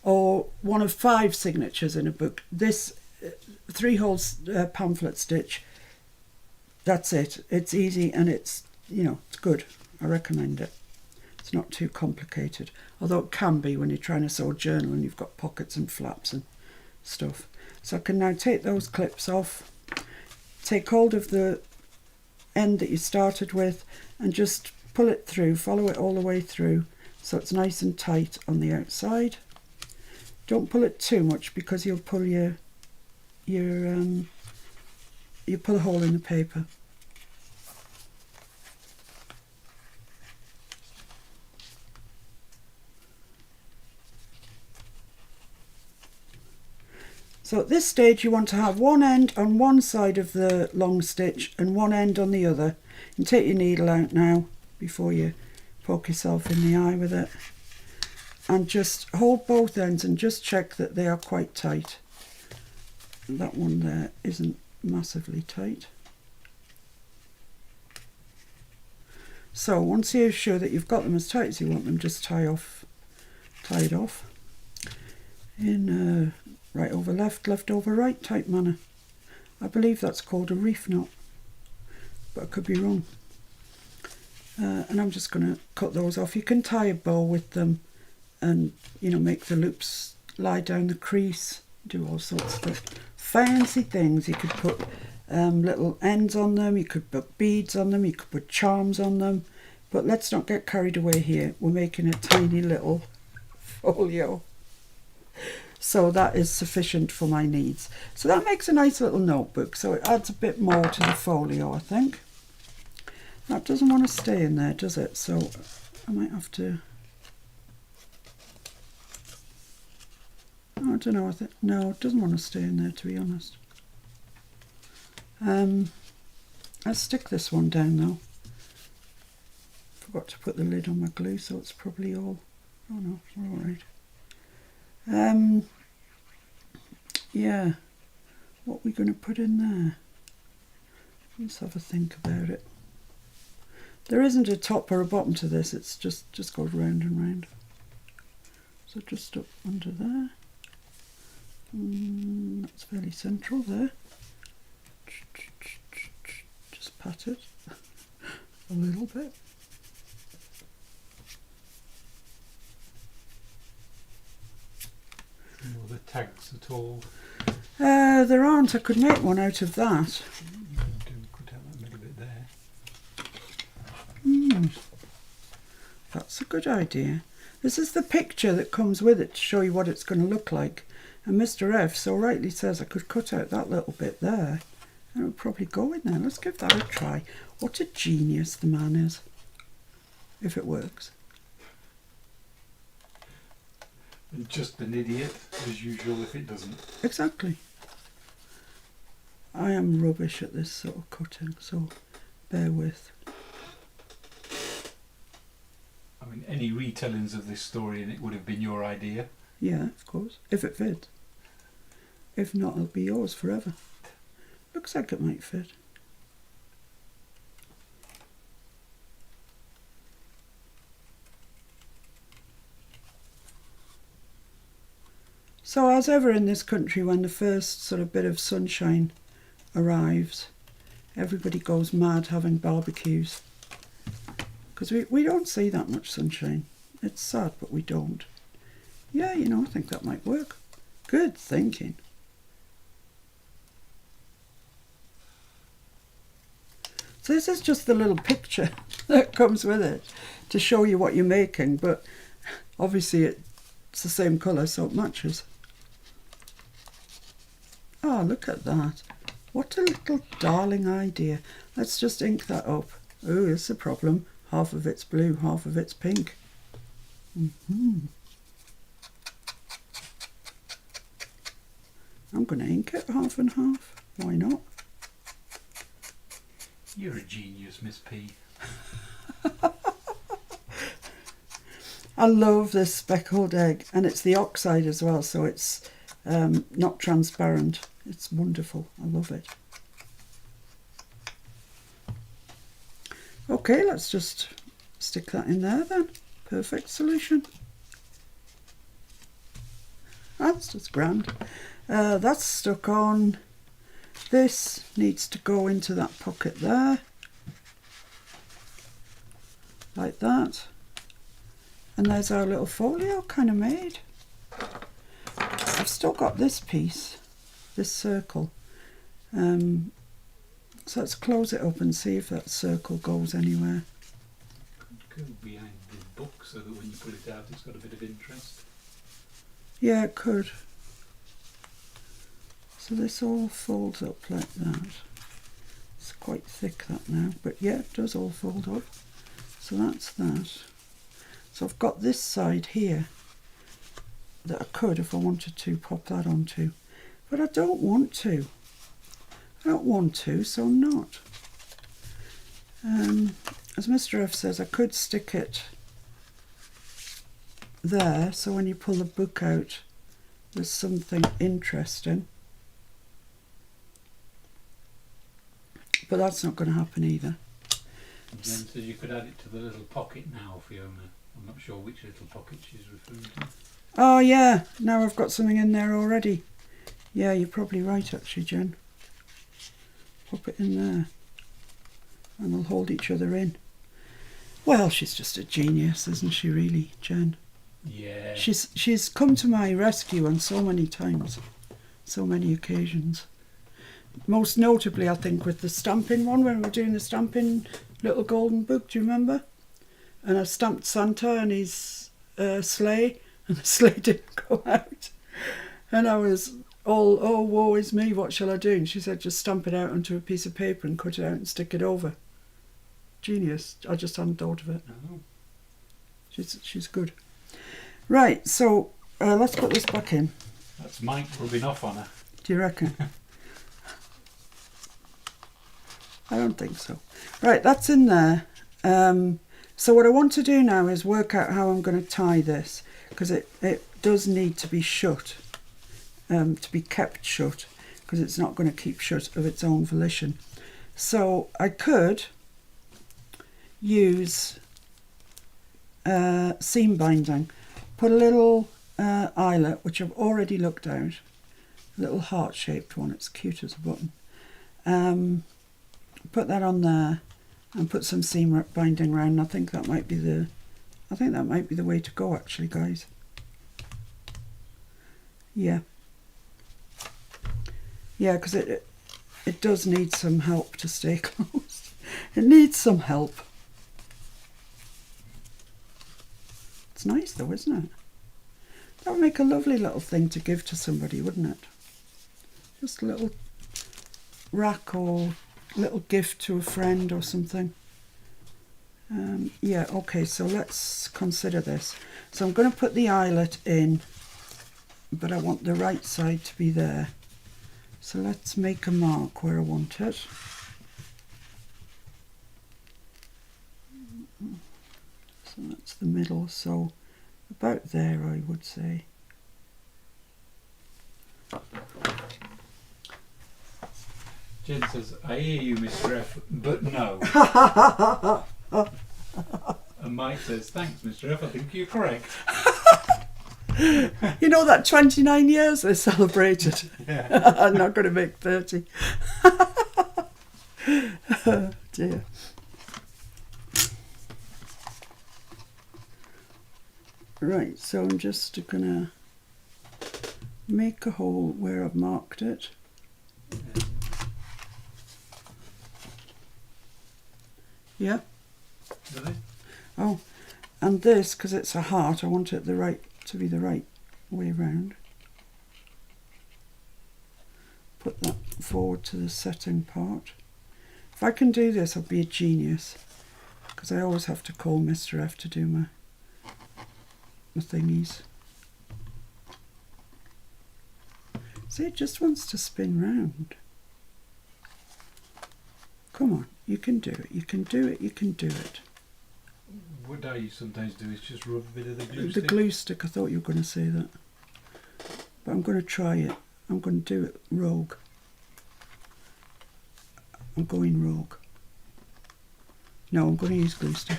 or one of 5 signatures in a book, this 3-hole pamphlet stitch, that's it. It's easy and it's, you know, it's good. I recommend it. It's not too complicated, although it can be when you're trying to sew a journal and you've got pockets and flaps and stuff. So I can now take those clips off, take hold of the end that you started with and just pull it through, follow it all the way through so it's nice and tight on the outside. Don't pull it too much because you'll pull you pull a hole in the paper. So at this stage you want to have one end on one side of the long stitch and one end on the other. You can take your needle out now before you poke yourself in the eye with it. And just hold both ends and just check that they are quite tight. That one there isn't massively tight. So once you're sure that you've got them as tight as you want them, just tie it off in right over left, left over right type manner. I believe that's called a reef knot, but I could be wrong. And I'm just going to cut those off. You can tie a bow with them and, you know, make the loops lie down the crease, do all sorts of fancy things. You could put little ends on them, you could put beads on them, you could put charms on them, but let's not get carried away here. We're making a tiny little folio. So that is sufficient for my needs. So that makes a nice little notebook. So it adds a bit more to the folio, I think. That doesn't want to stay in there, does it? So I might have to... I don't know. No, it doesn't want to stay in there, to be honest. Let's stick this one down though. Forgot to put the lid on my glue, so it's probably all... Oh no, it's all right. Yeah, what are we going to put in there? Let's have a think about it. There isn't a top or a bottom to this, it's just goes round and round. So just up under there. That's fairly central there. Just pat it a little bit. No other tags at all? There aren't. I could make one out of that. Cut out that middle bit there. That's a good idea. This is the picture that comes with it to show you what it's going to look like. And Mr. F so rightly says I could cut out that little bit there. And it would probably go in there. Let's give that a try. What a genius the man is. If it works. And just an idiot, as usual, if it doesn't. Exactly. I am rubbish at this sort of cutting, so bear with. I mean, any retellings of this story and it would have been your idea. Yeah, of course, if it fits. If not, it'll be yours forever. Looks like it might fit. So as ever in this country, when the first sort of bit of sunshine arrives, everybody goes mad having barbecues. Because we don't see that much sunshine. It's sad, but we don't. Yeah, you know, I think that might work. Good thinking. So this is just the little picture that comes with it to show you what you're making, but obviously it's the same colour, so it matches. Oh, look at that. What a little darling idea. Let's just ink that up. Oh, it's a problem. Half of it's blue, half of it's pink. I'm going to ink it half and half. Why not? You're a genius, Miss P. I love this speckled egg, and it's the oxide as well, so it's not transparent. It's wonderful. I love it. Okay, let's just stick that in there then. Perfect solution. That's just grand. That's stuck on. This needs to go into that pocket there, like that. And there's our little folio kind of made. I've still got this piece, this circle. So let's close it up and see if that circle goes anywhere. Could go behind the book so that when you pull it out it's got a bit of interest. Yeah, it could. So this all folds up like that. It's quite thick that now, but yeah, it does all fold up. So that's that. So I've got this side here that I could, if I wanted to, pop that onto. But I don't want to. I don't want to, so I'm not. As Mr. F says, I could stick it there, so when you pull the book out, there's something interesting. But that's not going to happen either. Jen says you could add it to the little pocket now, Fiona. I'm not sure which little pocket she's referring to. Oh yeah, now I've got something in there already. Yeah, you're probably right actually, Jen. Pop it in there and they'll hold each other in. Well, she's just a genius, isn't she really, Jen? Yeah. She's come to my rescue on so many times, so many occasions. Most notably, I think, with the stamping one, when we were doing the stamping little golden book, do you remember? And I stamped Santa and his sleigh, and the sleigh didn't go out. And I was all, oh, woe is me, what shall I do? And she said, just stamp it out onto a piece of paper and cut it out and stick it over. Genius. I just hadn't thought of it. Oh. She's good. Right, so let's put this back in. That's Mike rubbing off on her. Do you reckon? I don't think so. Right, that's in there. So what I want to do now is work out how I'm going to tie this, because it does need to be shut, to be kept shut, because it's not going to keep shut of its own volition. So I could use seam binding, put a little eyelet, which I've already looked out, a little heart-shaped one, it's cute as a button. Put that on there and put some seam binding around. I think that might be the way to go actually, guys. Yeah, because it does need some help to stay closed. It needs some help. It's nice though, isn't it? That would make a lovely little thing to give to somebody, wouldn't it? Just a little rack or little gift to a friend or something. Yeah, okay, so let's consider this. So I'm going to put the eyelet in, but I want the right side to be there. So let's make a mark where I want it. So that's the middle, so about there I would say. Jen says, I hear you, Mr. F, but no. And Mike says, thanks, Mr. F, I think you're correct. You know that 29 years they celebrated? Yeah. I'm not going to make 30. Oh dear. Right, so I'm just going to make a hole where I've marked it. Yeah. Really? Oh, and this, because it's a heart, I want it to be the right way round. Put that forward to the setting part. If I can do this, I'll be a genius, because I always have to call Mr. F to do my thingies. See, it just wants to spin round. Come on, you can do it, you can do it, you can do it. What I sometimes do is just rub a bit of the glue The stick. glue stick, I thought you were going to say that. But I'm going to try it. I'm going to do it rogue. I'm going rogue. No, I'm going to use glue stick.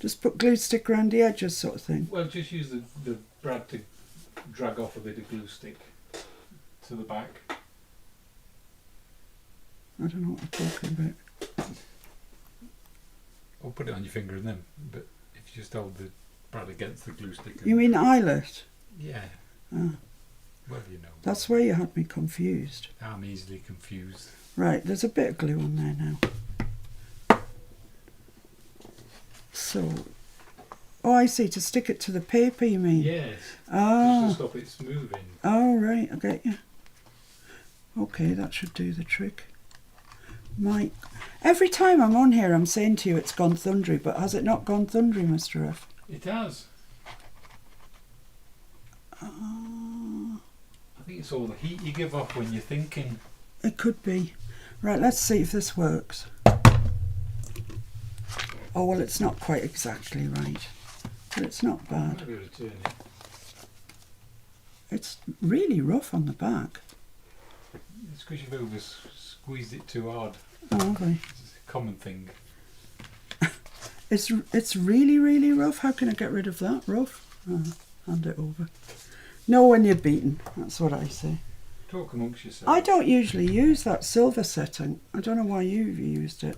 Just put glue stick around the edges sort of thing. Well, just use the brad to drag off a bit of glue stick to the back. I don't know what I'm talking about. Or put it on your finger and then, but if you just hold the brad against the glue stick. You mean eyelet? Yeah. Ah, Well, you know. that's where you had me confused. I'm easily confused. Right, there's a bit of glue on there now. So, oh, I see, to stick it to the paper, you mean? Yes. Ah. Just to stop it moving. Oh, right, I get you. Okay, that should do the trick. Every time I'm on here, I'm saying to you it's gone thundery, but has it not gone thundery, Mr. F? It has. Ah, I think it's all the heat you give off when you're thinking. it could be. Right, let's see if this works. Oh, well, it's not quite exactly right, but it's not bad. Might be able to turn it. It's really rough on the back. It's because you've over squeezed it too hard. Oh, okay. It's a common thing. It's really, really rough. How can I get rid of that rough? Hand it over. Know when you're beaten. That's what I say. Talk amongst yourselves. I don't usually use that silver setting. I don't know why you've used it.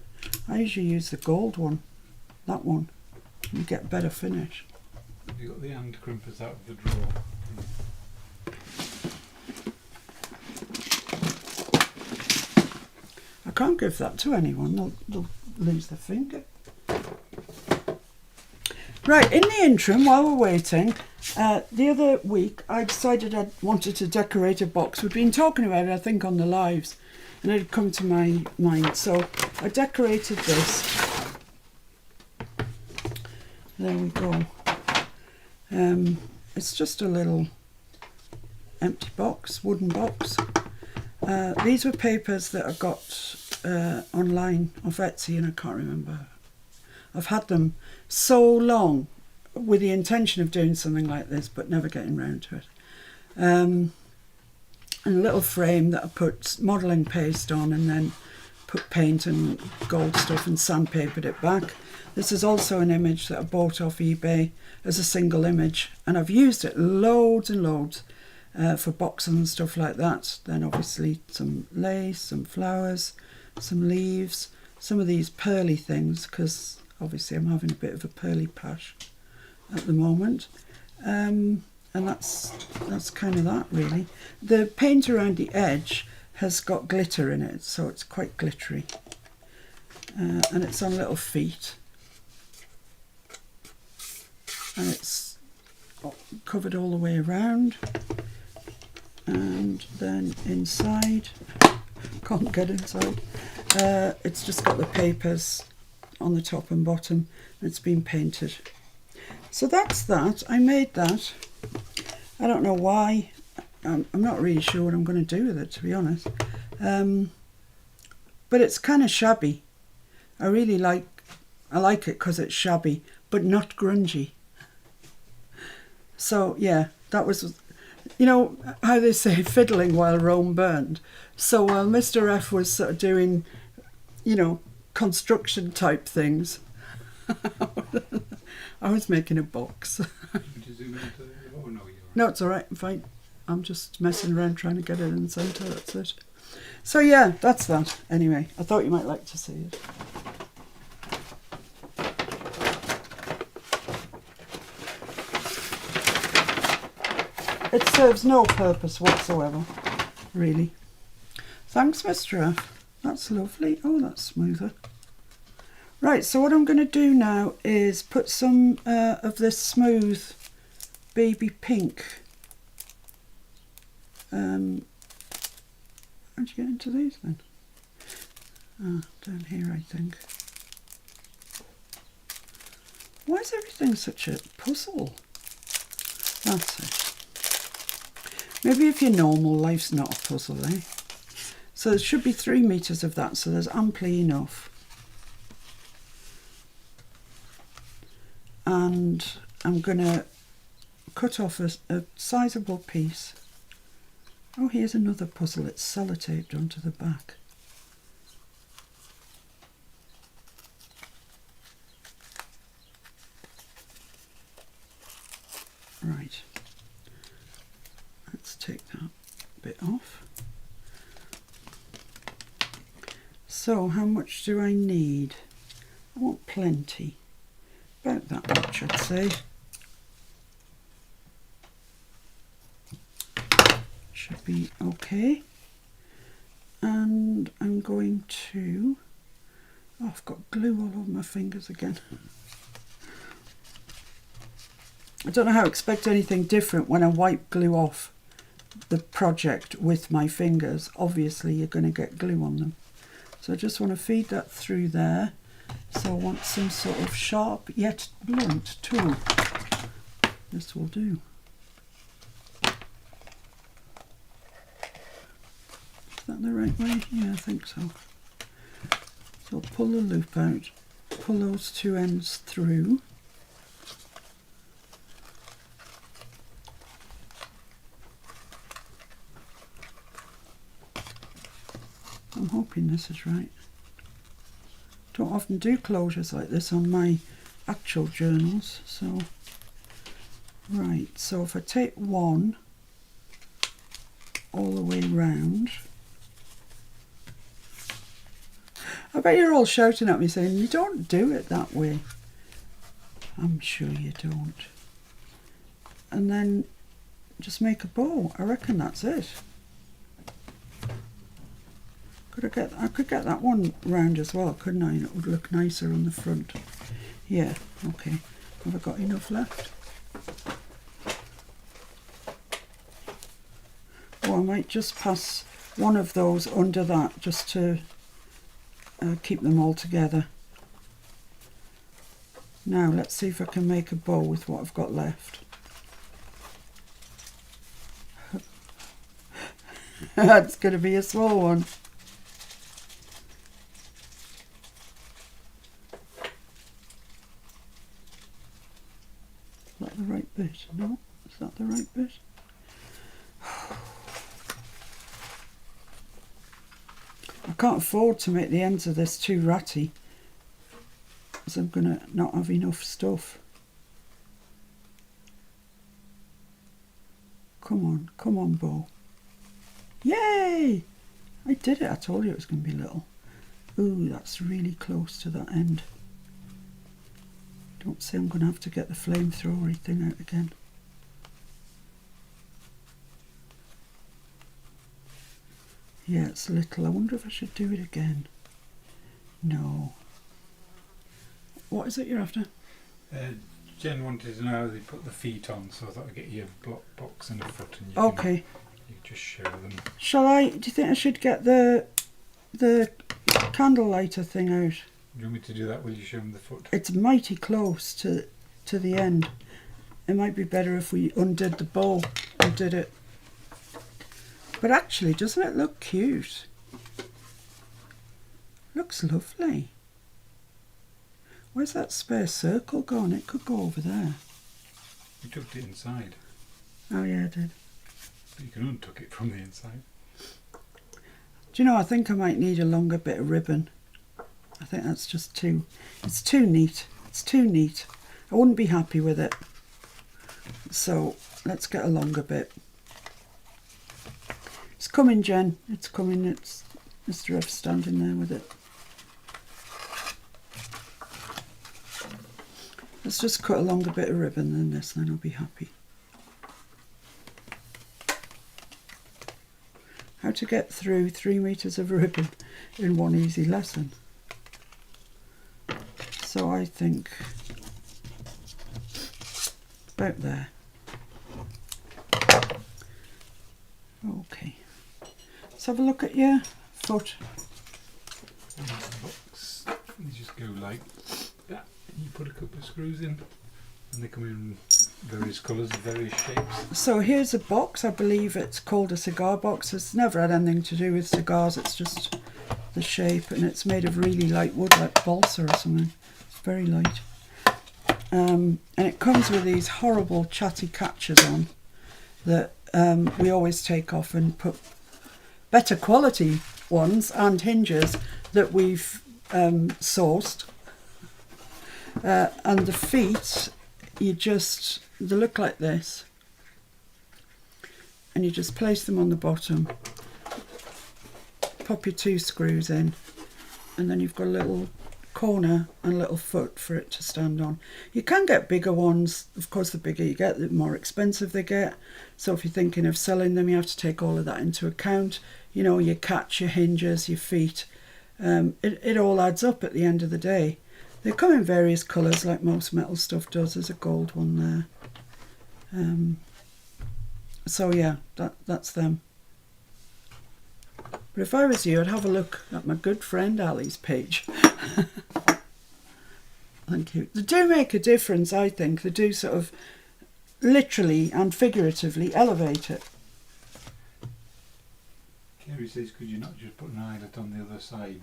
I usually use the gold one. That one. You get better finish. Have you got the hand crimpers out of the drawer? I can't give that to anyone. They'll lose their finger. Right, in the interim, while we're waiting, the other week I decided I wanted to decorate a box. We've been talking about it, I think, on the lives, and it had come to my mind. So I decorated this. There we go. It's just a little empty box, wooden box. These were papers that I got online off Etsy, and I can't remember. I've had them so long with the intention of doing something like this, but never getting round to it. And a little frame that I put modelling paste on and then put paint and gold stuff and sandpapered it back. This is also an image that I bought off eBay as a single image, and I've used it loads and loads for boxes and stuff like that. Then obviously some lace, some flowers, some leaves, some of these pearly things, because obviously I'm having a bit of a pearly patch at the moment. And that's kind of that, really. The paint around the edge has got glitter in it, so it's quite glittery. And it's on little feet. And it's covered all the way around. And then inside, can't get inside, it's just got the papers on the top and bottom, and it's been painted. So that's that. I made that. I don't know why. I'm not really sure what I'm going to do with it, to be honest. But it's kind of shabby. I like it because it's shabby, but not grungy. So yeah, that was, you know how they say fiddling while Rome burned. So while Mr. F was sort of doing, you know, construction type things, I was making a box. No, it's all right. I'm fine. I'm just messing around trying to get it in the centre. That's it. So yeah, that's that. Anyway, I thought you might like to see it. It serves no purpose whatsoever, really. Thanks, Mr. F. That's lovely. Oh, that's smoother. Right, so what I'm going to do now is put some of this smooth baby pink. How'd you get into these then? Ah, down here, I think. Why is everything such a puzzle? That's it. Maybe if you're normal, life's not a puzzle, eh? So there should be 3 meters of that, so there's amply enough. And I'm going to cut off a sizable piece. Oh, here's another puzzle. It's sellotaped onto the back. Right. Let's take that bit off. So how much do I need? I want plenty. About that much, I'd say. Should be okay. And I'm going to... Oh, I've got glue all over my fingers again. I don't know how to expect anything different when I wipe glue off the project with my fingers. Obviously, you're going to get glue on them. So I just want to feed that through there. So I want some sort of sharp yet blunt tool. This will do. Is that the right way? Yeah, I think so. So I'll pull the loop out, pull those 2 ends through. I'm hoping this is right. Don't often do closures like this on my actual journals, so right, so if I take one all the way round, I bet you're all shouting at me saying, you don't do it that way. I'm sure you don't. And then just make a bow. I reckon that's it. I could get that one round as well, couldn't I? And it would look nicer on the front. Yeah, okay. Have I got enough left? Or I might just pass one of those under that just to keep them all together. Now let's see if I can make a bow with what I've got left. That's going to be a small one. Is that the right bit? No? Is that the right bit? I can't afford to make the ends of this too ratty, because I'm going to not have enough stuff. Come on, bow. Yay! I did it. I told you it was going to be little. Ooh, that's really close to that end. Don't say I'm going to have to get the flamethrowery thing out again. Yeah, it's little. I wonder if I should do it again. No. What is it you're after? Jen wanted to know how they put the feet on, so I thought I'd get you a block box and a foot, and you you just show them. Shall I? Do you think I should get the candle lighter thing out? Do you want me to do that? Will you show them the foot? It's mighty close to the end. It might be better if we undid the bow and did it. But actually, doesn't it look cute? Looks lovely. Where's that spare circle gone? It could go over there. You tucked it inside. Oh yeah, I did. But you can untuck it from the inside. Do you know, I think I might need a longer bit of ribbon. I think that's just too... It's too neat. It's too neat. I wouldn't be happy with it. So, let's get a longer bit. It's coming, Jen. It's coming. It's Mr. F standing there with it. Let's just cut a longer bit of ribbon than this, and then I'll be happy. How to get through 3 meters of ribbon in one easy lesson. So I think about there. Okay. Let's have a look at your foot. You just go like that, and you put a couple of screws in, and they come in various colours, various shapes. So here's a box. I believe it's called a cigar box. It's never had anything to do with cigars. It's just the shape, and it's made of really light wood, like balsa or something. It's very light. And it comes with these horrible chatty catches on that we always take off and put better quality ones and hinges that we've sourced. And the feet, they look like this, and you just place them on the bottom, pop your 2 screws in, and then you've got a little corner and a little foot for it to stand on. You can get bigger ones. Of course, the bigger you get, the more expensive they get. So if you're thinking of selling them, you have to take all of that into account. You know, your catch, your hinges, your feet. It all adds up at the end of the day. They come in various colours, like most metal stuff does. There's a gold one there. So yeah, that's them. But if I was you, I'd have a look at my good friend Ali's page. Thank you. They do make a difference, I think. They do sort of literally and figuratively elevate it. Kerry says, could you not just put an eyelet on the other side?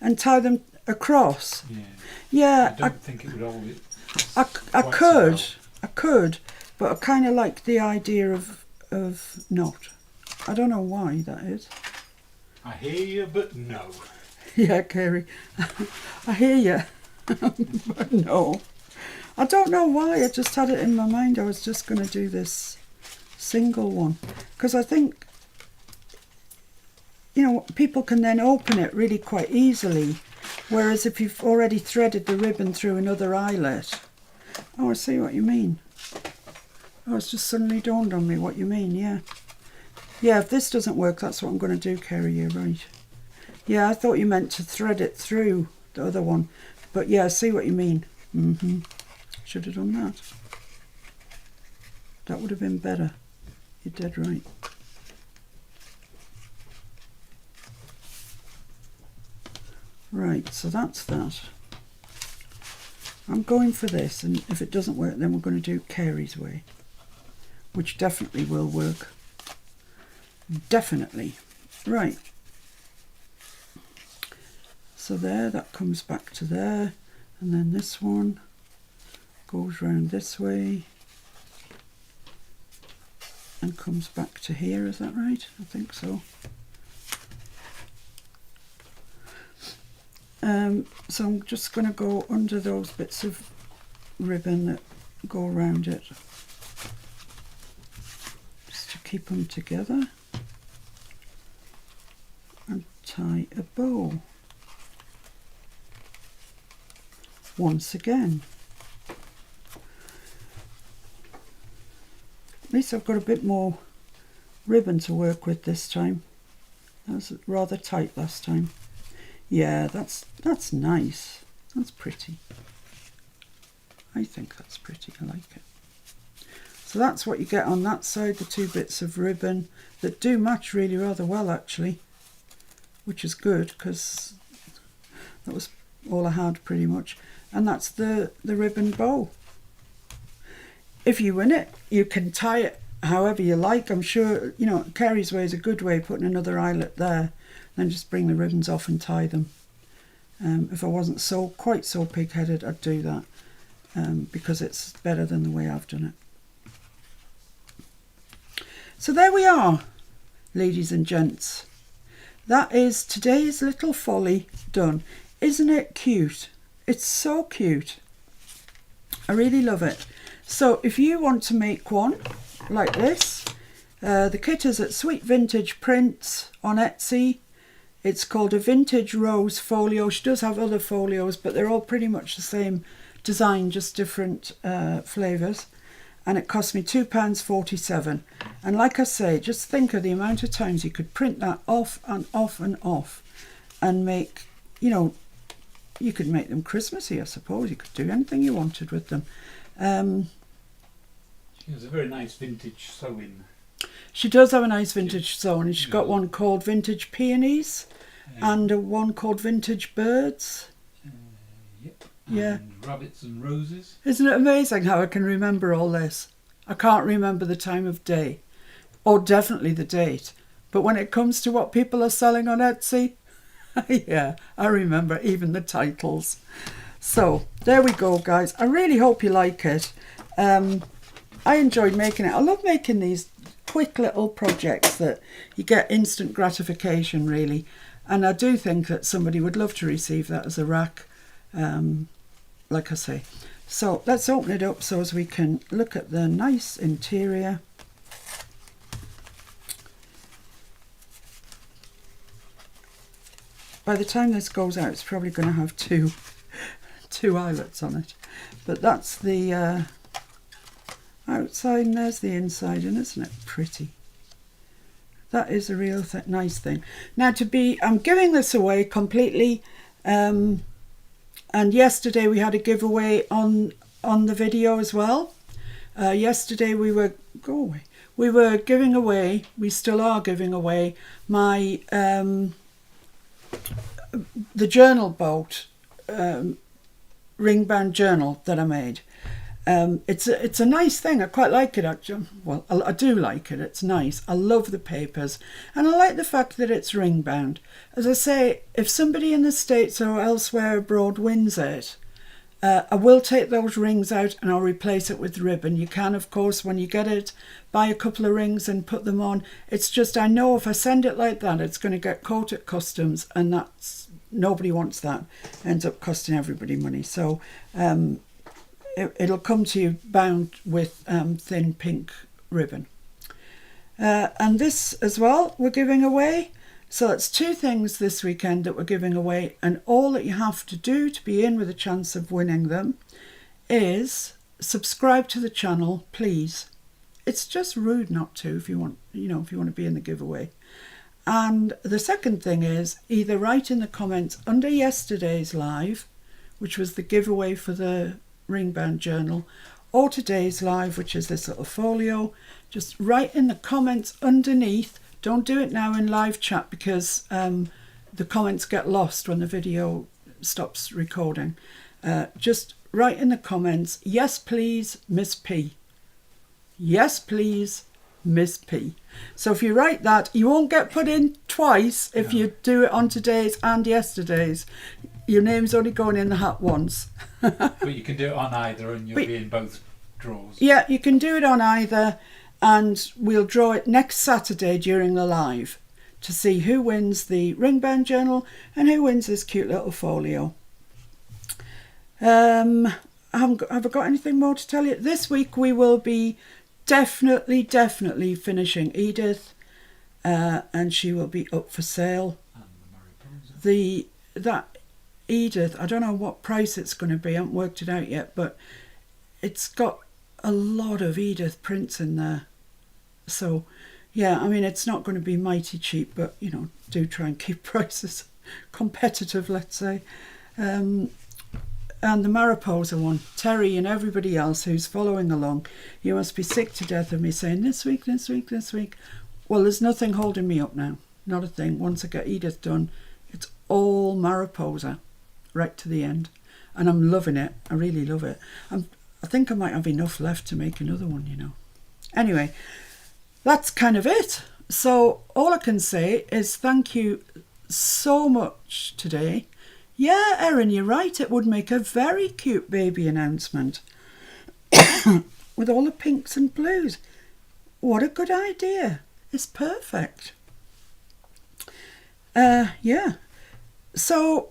And tie them across? Yeah. Yeah. I don't think it would hold it. I could, but I kind of like the idea of not. I don't know why that is. I hear you, but no. Yeah, Kerry. I hear you. But no. I don't know why. I just had it in my mind I was just going to do this single one. Because I think, you know, people can then open it really quite easily. Whereas if you've already threaded the ribbon through another eyelet. Oh, I see what you mean. Oh, it's just suddenly dawned on me what you mean, yeah. Yeah, if this doesn't work, that's what I'm going to do, Kerry, you're right. Yeah, I thought you meant to thread it through the other one. But yeah, I see what you mean. Should have done that. That would have been better. You're dead right. Right, so that's that. I'm going for this, and if it doesn't work, then we're going to do Kerry's way, which definitely will work. Definitely. Right. So there, that comes back to there, and then this one goes round this way and comes back to here. Is that right? I think so. So I'm just going to go under those bits of ribbon that go around it, just to keep them together, and tie a bow once again. At least I've got a bit more ribbon to work with this time. That was rather tight last time. Yeah, that's nice. That's pretty. I think that's pretty. I like it. So that's what you get on that side, the 2 bits of ribbon that do match really rather well, actually, which is good because that was all I had pretty much. And that's the ribbon bow. If you win it, you can tie it however you like. I'm sure, you know, Kerry's way is a good way, putting another eyelet there, then just bring the ribbons off and tie them. If I wasn't quite so pig-headed, I'd do that, because it's better than the way I've done it. So there we are, ladies and gents. That is today's little folly done. Isn't it cute? It's so cute. I really love it. So if you want to make one like this, the kit is at Sweet Vintage Prints on Etsy. It's called a Vintage Rose Folio. She does have other folios, but they're all pretty much the same design, just different flavours. And it cost me £2.47. And like I say, just think of the amount of times you could print that off and off and off and make, you know, you could make them Christmassy, I suppose. You could do anything you wanted with them. She has a very nice vintage sewing. She does have a nice vintage sewing. She's got one called Vintage Peonies and one called Vintage Birds. Yep. Yeah. And rabbits and roses. Isn't it amazing how I can remember all this? I can't remember the time of day, or definitely the date. But when it comes to what people are selling on Etsy, yeah, I remember even the titles. So there we go, guys. I really hope you like it. I enjoyed making it. I love making these quick little projects that you get instant gratification, really. And I do think that somebody would love to receive that as a rack, like I say. So let's open it up so as we can look at the nice interior. By the time this goes out, it's probably going to have two eyelets on it. But that's the outside, and there's the inside, and isn't it pretty? That is a real nice thing. Now I'm giving this away completely. And yesterday we had a giveaway on the video as well. Yesterday we were giving away, we still are giving away my the journal boat ring bound journal that I made. It's a nice thing. I quite like it, actually. Well, I do like it. It's nice. I love the papers, and I like the fact that it's ring bound. As I say, if somebody in the States or elsewhere abroad wins it, I will take those rings out and I'll replace it with ribbon. You can, of course, when you get it, buy a couple of rings and put them on. It's just, I know if I send it like that, it's going to get caught at customs, and nobody wants that. It ends up costing everybody money. So it'll come to you bound with thin pink ribbon. And this as well we're giving away. So it's two things this weekend that we're giving away, and all that you have to do to be in with a chance of winning them is subscribe to the channel, please. It's just rude not to if you want to be in the giveaway. And the second thing is either write in the comments under yesterday's live, which was the giveaway for the ring bound journal, or today's live, which is this little folio. Just write in the comments underneath. Don't do it now in live chat, because the comments get lost when the video stops recording. Just write in the comments, yes please Miss P. Yes please Miss P. So if you write that, you won't get put in twice if you do it on today's and yesterday's. Your name's only going in the hat once. But you can do it on either, and you'll be in both draws. Yeah, you can do it on either, and we'll draw it next Saturday during the live to see who wins the ring bound journal and who wins this cute little folio. Have I got anything more to tell you? This week we will be definitely finishing Edith, and she will be up for sale. And that Edith, I don't know what price it's going to be. I haven't worked it out yet, but it's got a lot of Edith prints in there. So, yeah, I mean, it's not going to be mighty cheap, but, do try and keep prices competitive, let's say. And the Mariposa one, Terry and everybody else who's following along, you must be sick to death of me saying this week. Well, there's nothing holding me up now. Not a thing. Once I get Edith done, it's all Mariposa right to the end. And I'm loving it. I really love it. I think I might have enough left to make another one, Anyway, that's kind of it. So all I can say is thank you so much today. Yeah, Erin, you're right. It would make a very cute baby announcement with all the pinks and blues. What a good idea. It's perfect. Yeah. So,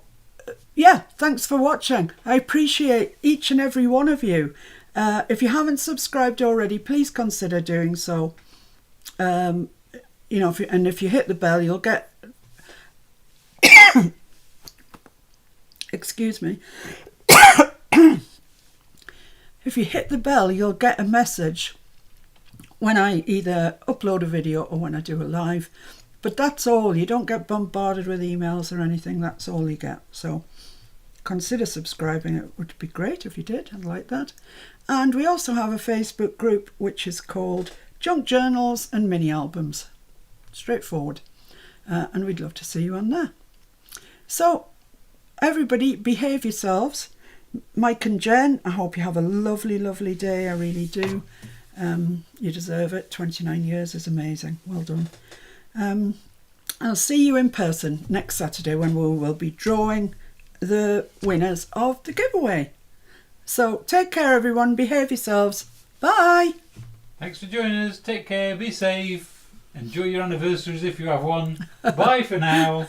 yeah, thanks for watching. I appreciate each and every one of you. If you haven't subscribed already, please consider doing so. If you hit the bell, you'll get... Excuse me. If you hit the bell, you'll get a message when I either upload a video or when I do a live. But that's all. You don't get bombarded with emails or anything. That's all you get. So consider subscribing. It would be great if you did. I'd like that. And we also have a Facebook group which is called Junk Journals and Mini Albums. Straightforward. And we'd love to see you on there. So everybody, behave yourselves. Mike and Jen, I hope you have a lovely, lovely day. I really do. You deserve it. 29 years is amazing. Well done. I'll see you in person next Saturday when we will be drawing the winners of the giveaway. So take care, everyone. Behave yourselves. Bye. Thanks for joining us. Take care. Be safe. Enjoy your anniversaries if you have one. Bye for now.